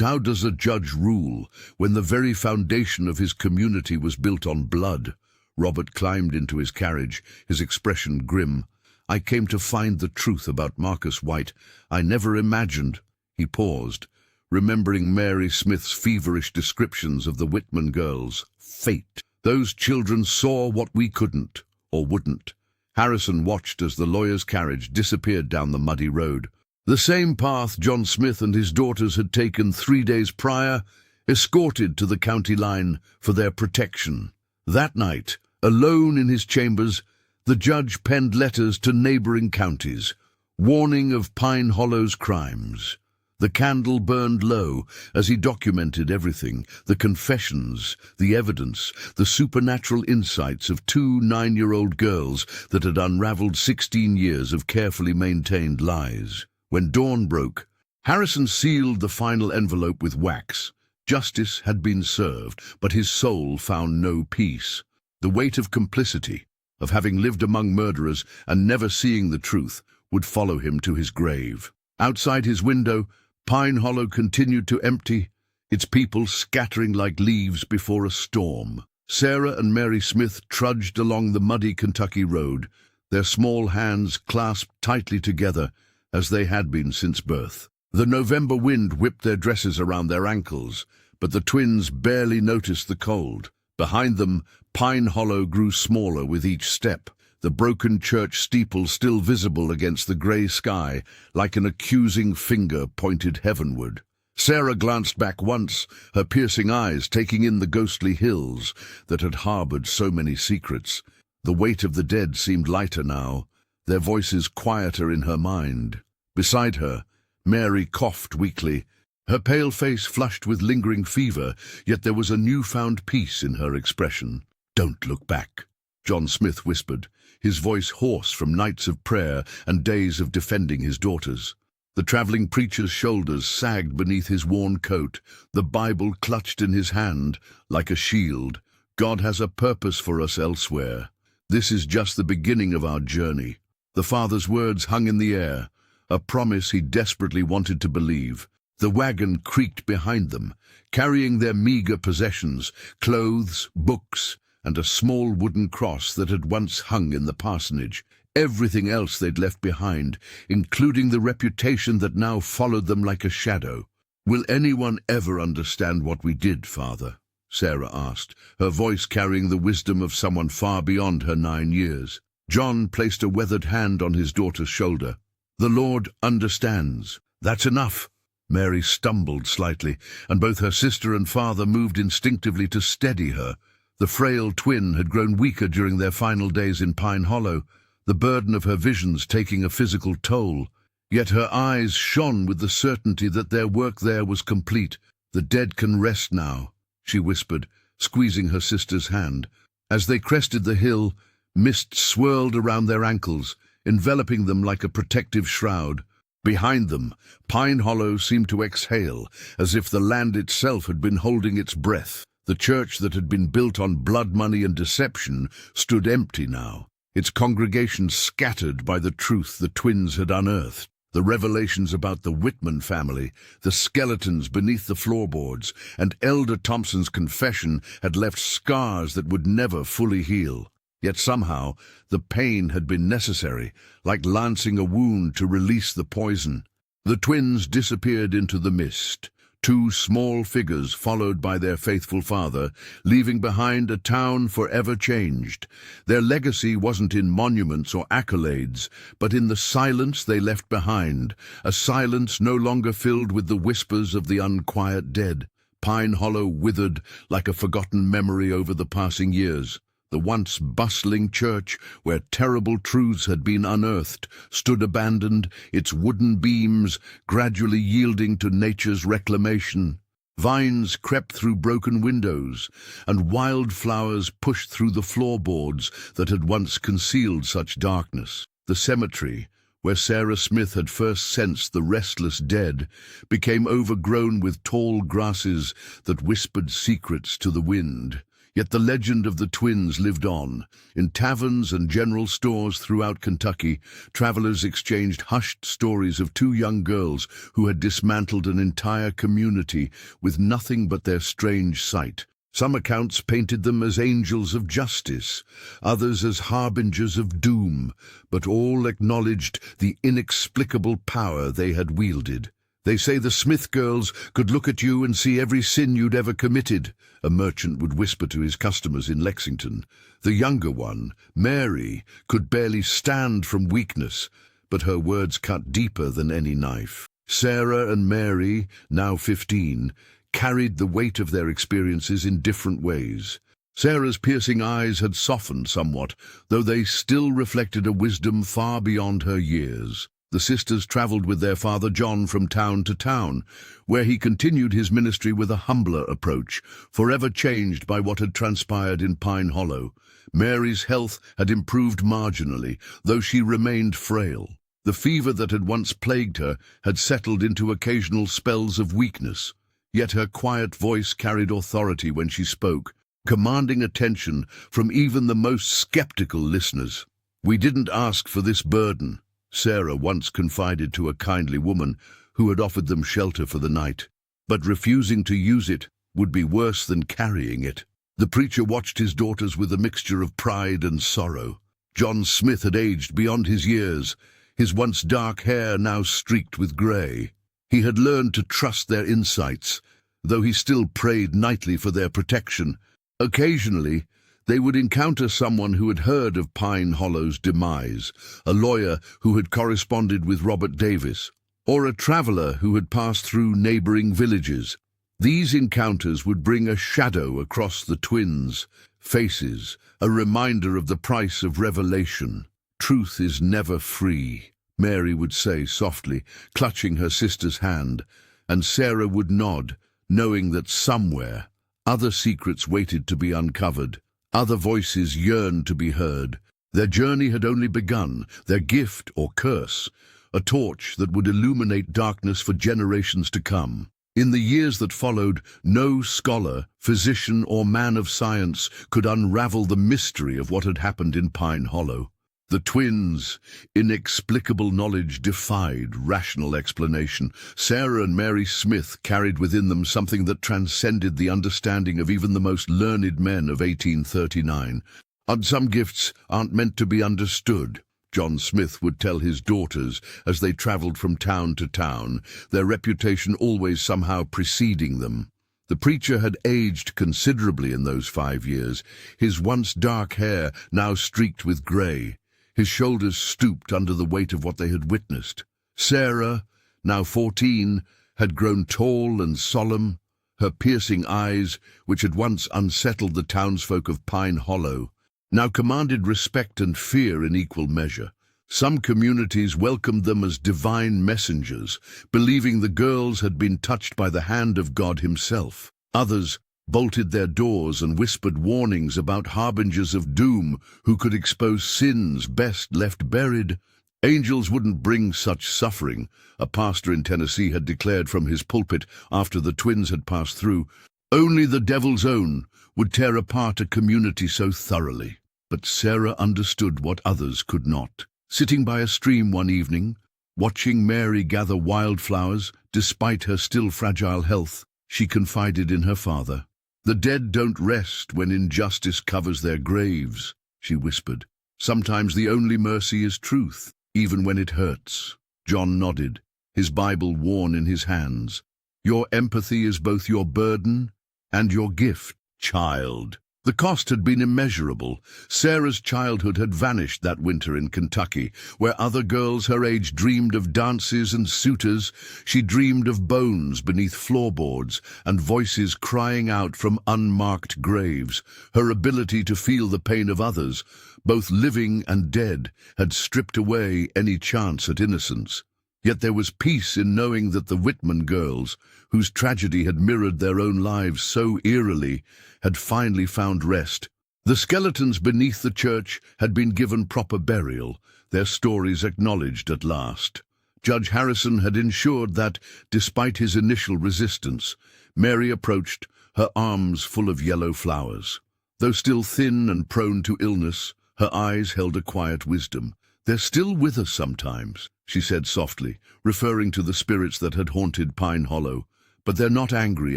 "How does a judge rule when the very foundation of his community was built on blood?" Robert climbed into his carriage, his expression grim. "I came to find the truth about Marcus White. I never imagined—" He paused, remembering Mary Smith's feverish descriptions of the Whitman girls. Fate. Those children saw what we couldn't, or wouldn't. Harrison watched as the lawyer's carriage disappeared down the muddy road. The same path John Smith and his daughters had taken 3 days prior, escorted to the county line for their protection. That night, alone in his chambers, The judge penned letters to neighboring counties, warning of Pine Hollow's crimes. The candle burned low as he documented everything, the confessions, the evidence, the supernatural insights of two 9-year-old girls that had unraveled 16 years of carefully maintained lies. When dawn broke, Harrison sealed the final envelope with wax. Justice had been served, but his soul found no peace. The weight of complicity, of having lived among murderers and never seeing the truth, would follow him to his grave. Outside his window, Pine Hollow continued to empty, its people scattering like leaves before a storm. Sarah and Mary Smith trudged along the muddy Kentucky road, their small hands clasped tightly together as they had been since birth. The November wind whipped their dresses around their ankles, but the twins barely noticed the cold. Behind them, Pine Hollow grew smaller with each step, the broken church steeple still visible against the grey sky, like an accusing finger pointed heavenward. Sarah glanced back once, her piercing eyes taking in the ghostly hills that had harbored so many secrets. The weight of the dead seemed lighter now, their voices quieter in her mind. Beside her, Mary coughed weakly, her pale face flushed with lingering fever, yet there was a newfound peace in her expression. "Don't look back," John Smith whispered, his voice hoarse from nights of prayer and days of defending his daughters. The traveling preacher's shoulders sagged beneath his worn coat, the Bible clutched in his hand like a shield. God has a purpose for us elsewhere. This is just the beginning of our journey. The father's words hung in the air, a promise he desperately wanted to believe. The wagon creaked behind them, carrying their meager possessions, clothes, books, and a small wooden cross that had once hung in the parsonage. Everything else they'd left behind, including the reputation that now followed them like a shadow. "Will anyone ever understand what we did, Father?" Sarah asked, her voice carrying the wisdom of someone far beyond her 9 years. John placed a weathered hand on his daughter's shoulder. "The Lord understands. That's enough." Mary stumbled slightly, and both her sister and father moved instinctively to steady her. The frail twin had grown weaker during their final days in Pine Hollow, the burden of her visions taking a physical toll. Yet her eyes shone with the certainty that their work there was complete. "The dead can rest now," she whispered, squeezing her sister's hand. As they crested the hill, mist swirled around their ankles, enveloping them like a protective shroud. Behind them, Pine Hollow seemed to exhale, as if the land itself had been holding its breath. The church that had been built on blood money and deception stood empty now, its congregation scattered by the truth the twins had unearthed. The revelations about the Whitman family, the skeletons beneath the floorboards, and Elder Thompson's confession had left scars that would never fully heal. Yet somehow, the pain had been necessary, like lancing a wound to release the poison. The twins disappeared into the mist, two small figures followed by their faithful father, leaving behind a town forever changed. Their legacy wasn't in monuments or accolades, but in the silence they left behind, a silence no longer filled with the whispers of the unquiet dead. Pine Hollow withered like a forgotten memory over the passing years. The once bustling church, where terrible truths had been unearthed, stood abandoned, its wooden beams gradually yielding to nature's reclamation. Vines crept through broken windows, and wildflowers pushed through the floorboards that had once concealed such darkness. The cemetery, where Sarah Smith had first sensed the restless dead, became overgrown with tall grasses that whispered secrets to the wind. Yet the legend of the twins lived on. In taverns and general stores throughout Kentucky, travelers exchanged hushed stories of two young girls who had dismantled an entire community with nothing but their strange sight. Some accounts painted them as angels of justice, others as harbingers of doom, but all acknowledged the inexplicable power they had wielded. "They say the Smith girls could look at you and see every sin you'd ever committed," a merchant would whisper to his customers in Lexington. The younger one, Mary, could barely stand from weakness, but her words cut deeper than any knife. Sarah and Mary, now 15, carried the weight of their experiences in different ways. Sarah's piercing eyes had softened somewhat, though they still reflected a wisdom far beyond her years. The sisters traveled with their father John from town to town, where he continued his ministry with a humbler approach, forever changed by what had transpired in Pine Hollow. Mary's health had improved marginally, though she remained frail. The fever that had once plagued her had settled into occasional spells of weakness, yet her quiet voice carried authority when she spoke, commanding attention from even the most skeptical listeners. "We didn't ask for this burden," Sarah once confided to a kindly woman who had offered them shelter for the night. "But refusing to use it would be worse than carrying it." The preacher watched his daughters with a mixture of pride and sorrow. John Smith had aged beyond his years, his once dark hair now streaked with grey. He had learned to trust their insights, though he still prayed nightly for their protection. Occasionally, they would encounter someone who had heard of Pine Hollow's demise, a lawyer who had corresponded with Robert Davis, or a traveller who had passed through neighbouring villages. These encounters would bring a shadow across the twins' faces, a reminder of the price of revelation. "Truth is never free," Mary would say softly, clutching her sister's hand, and Sarah would nod, knowing that somewhere other secrets waited to be uncovered, other voices yearned to be heard. Their journey had only begun, their gift or curse, a torch that would illuminate darkness for generations to come. In the years that followed, no scholar, physician, or man of science could unravel the mystery of what had happened in Pine Hollow. The twins' inexplicable knowledge defied rational explanation. Sarah and Mary Smith carried within them something that transcended the understanding of even the most learned men of 1839. "And some gifts aren't meant to be understood," John Smith would tell his daughters as they traveled from town to town, their reputation always somehow preceding them. The preacher had aged considerably in those 5 years, his once dark hair now streaked with grey. His shoulders stooped under the weight of what they had witnessed. Sarah, now 14, had grown tall and solemn. Her piercing eyes, which had once unsettled the townsfolk of Pine Hollow, now commanded respect and fear in equal measure. Some communities welcomed them as divine messengers, believing the girls had been touched by the hand of God himself. Others bolted their doors and whispered warnings about harbingers of doom who could expose sins best left buried. Angels wouldn't bring such suffering, a pastor in Tennessee had declared from his pulpit after the twins had passed through. Only the devil's own would tear apart a community so thoroughly. But Sarah understood what others could not. Sitting by a stream one evening, watching Mary gather wildflowers despite her still fragile health, she confided in her father. "The dead don't rest when injustice covers their graves," she whispered. "Sometimes the only mercy is truth, even when it hurts." John nodded, his Bible worn in his hands. "Your empathy is both your burden and your gift, child." The cost had been immeasurable. Sarah's childhood had vanished that winter in Kentucky, where other girls her age dreamed of dances and suitors. She dreamed of bones beneath floorboards and voices crying out from unmarked graves. Her ability to feel the pain of others, both living and dead, had stripped away any chance at innocence. Yet there was peace in knowing that the Whitman girls, whose tragedy had mirrored their own lives so eerily, had finally found rest. The skeletons beneath the church had been given proper burial, their stories acknowledged at last. Judge Harrison had ensured that, despite his initial resistance, Mary approached, her arms full of yellow flowers. Though still thin and prone to illness, her eyes held a quiet wisdom. "They're still with us sometimes," she said softly, referring to the spirits that had haunted Pine Hollow. "But they're not angry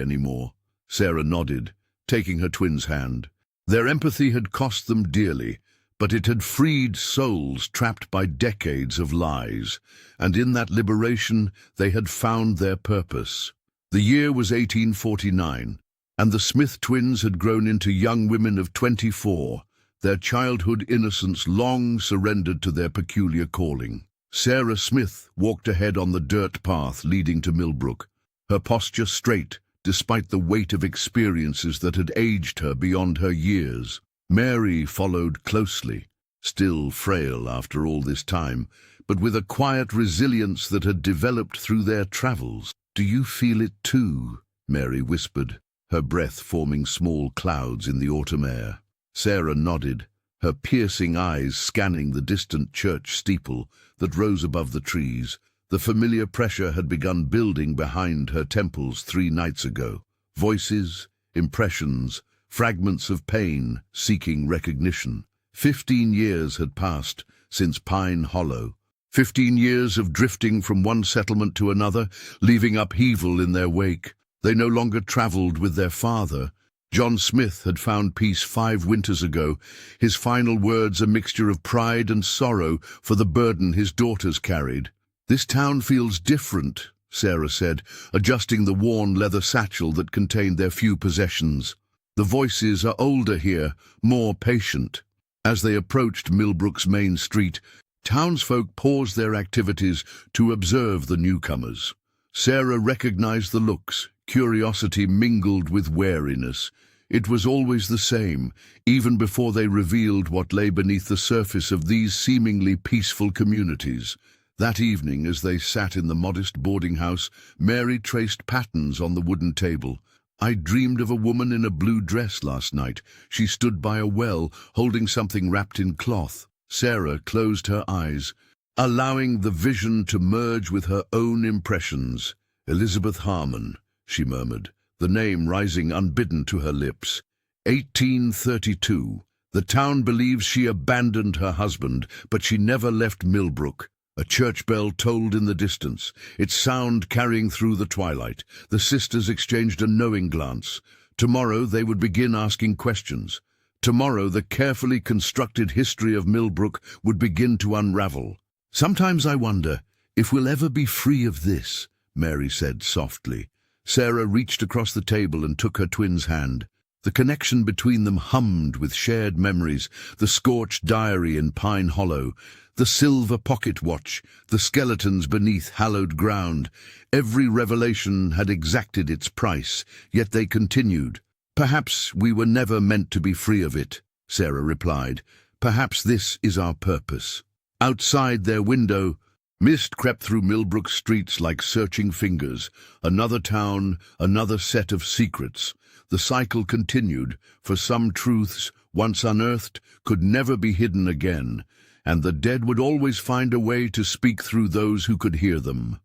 anymore." Sarah nodded, taking her twin's hand. Their empathy had cost them dearly, but it had freed souls trapped by decades of lies, and in that liberation they had found their purpose. The year was 1849, and the Smith twins had grown into young women of 24, their childhood innocence long surrendered to their peculiar calling. Sarah Smith walked ahead on the dirt path leading to Millbrook, her posture straight, despite the weight of experiences that had aged her beyond her years. Mary followed closely, still frail after all this time, but with a quiet resilience that had developed through their travels. "Do you feel it too?" Mary whispered, her breath forming small clouds in the autumn air. Sarah nodded, her piercing eyes scanning the distant church steeple that rose above the trees. The familiar pressure had begun building behind her temples 3 nights ago. Voices, impressions, fragments of pain seeking recognition. 15 years had passed since Pine Hollow. 15 years of drifting from one settlement to another, leaving upheaval in their wake. They no longer traveled with their father. John Smith had found peace 5 winters ago, his final words a mixture of pride and sorrow for the burden his daughters carried. "This town feels different," Sarah said, adjusting the worn leather satchel that contained their few possessions. "The voices are older here, more patient." As they approached Millbrook's main street, townsfolk paused their activities to observe the newcomers. Sarah recognized the looks, curiosity mingled with wariness. It was always the same, even before they revealed what lay beneath the surface of these seemingly peaceful communities. That evening, as they sat in the modest boarding house, Mary traced patterns on the wooden table. "I dreamed of a woman in a blue dress last night. She stood by a well, holding something wrapped in cloth." Sarah closed her eyes, allowing the vision to merge with her own impressions. "Elizabeth Harmon," she murmured, the name rising unbidden to her lips. 1832. The town believes she abandoned her husband, but she never left Millbrook. A church bell tolled in the distance, its sound carrying through the twilight. The sisters exchanged a knowing glance. Tomorrow they would begin asking questions. Tomorrow the carefully constructed history of Millbrook would begin to unravel. "Sometimes I wonder if we'll ever be free of this," Mary said softly. Sarah reached across the table and took her twin's hand. The connection between them hummed with shared memories, the scorched diary in Pine Hollow, the silver pocket watch, the skeletons beneath hallowed ground. Every revelation had exacted its price, yet they continued. "Perhaps we were never meant to be free of it," Sarah replied. "Perhaps this is our purpose." Outside their window, mist crept through Millbrook streets like searching fingers. Another town, another set of secrets. The cycle continued, for some truths, once unearthed, could never be hidden again, and the dead would always find a way to speak through those who could hear them.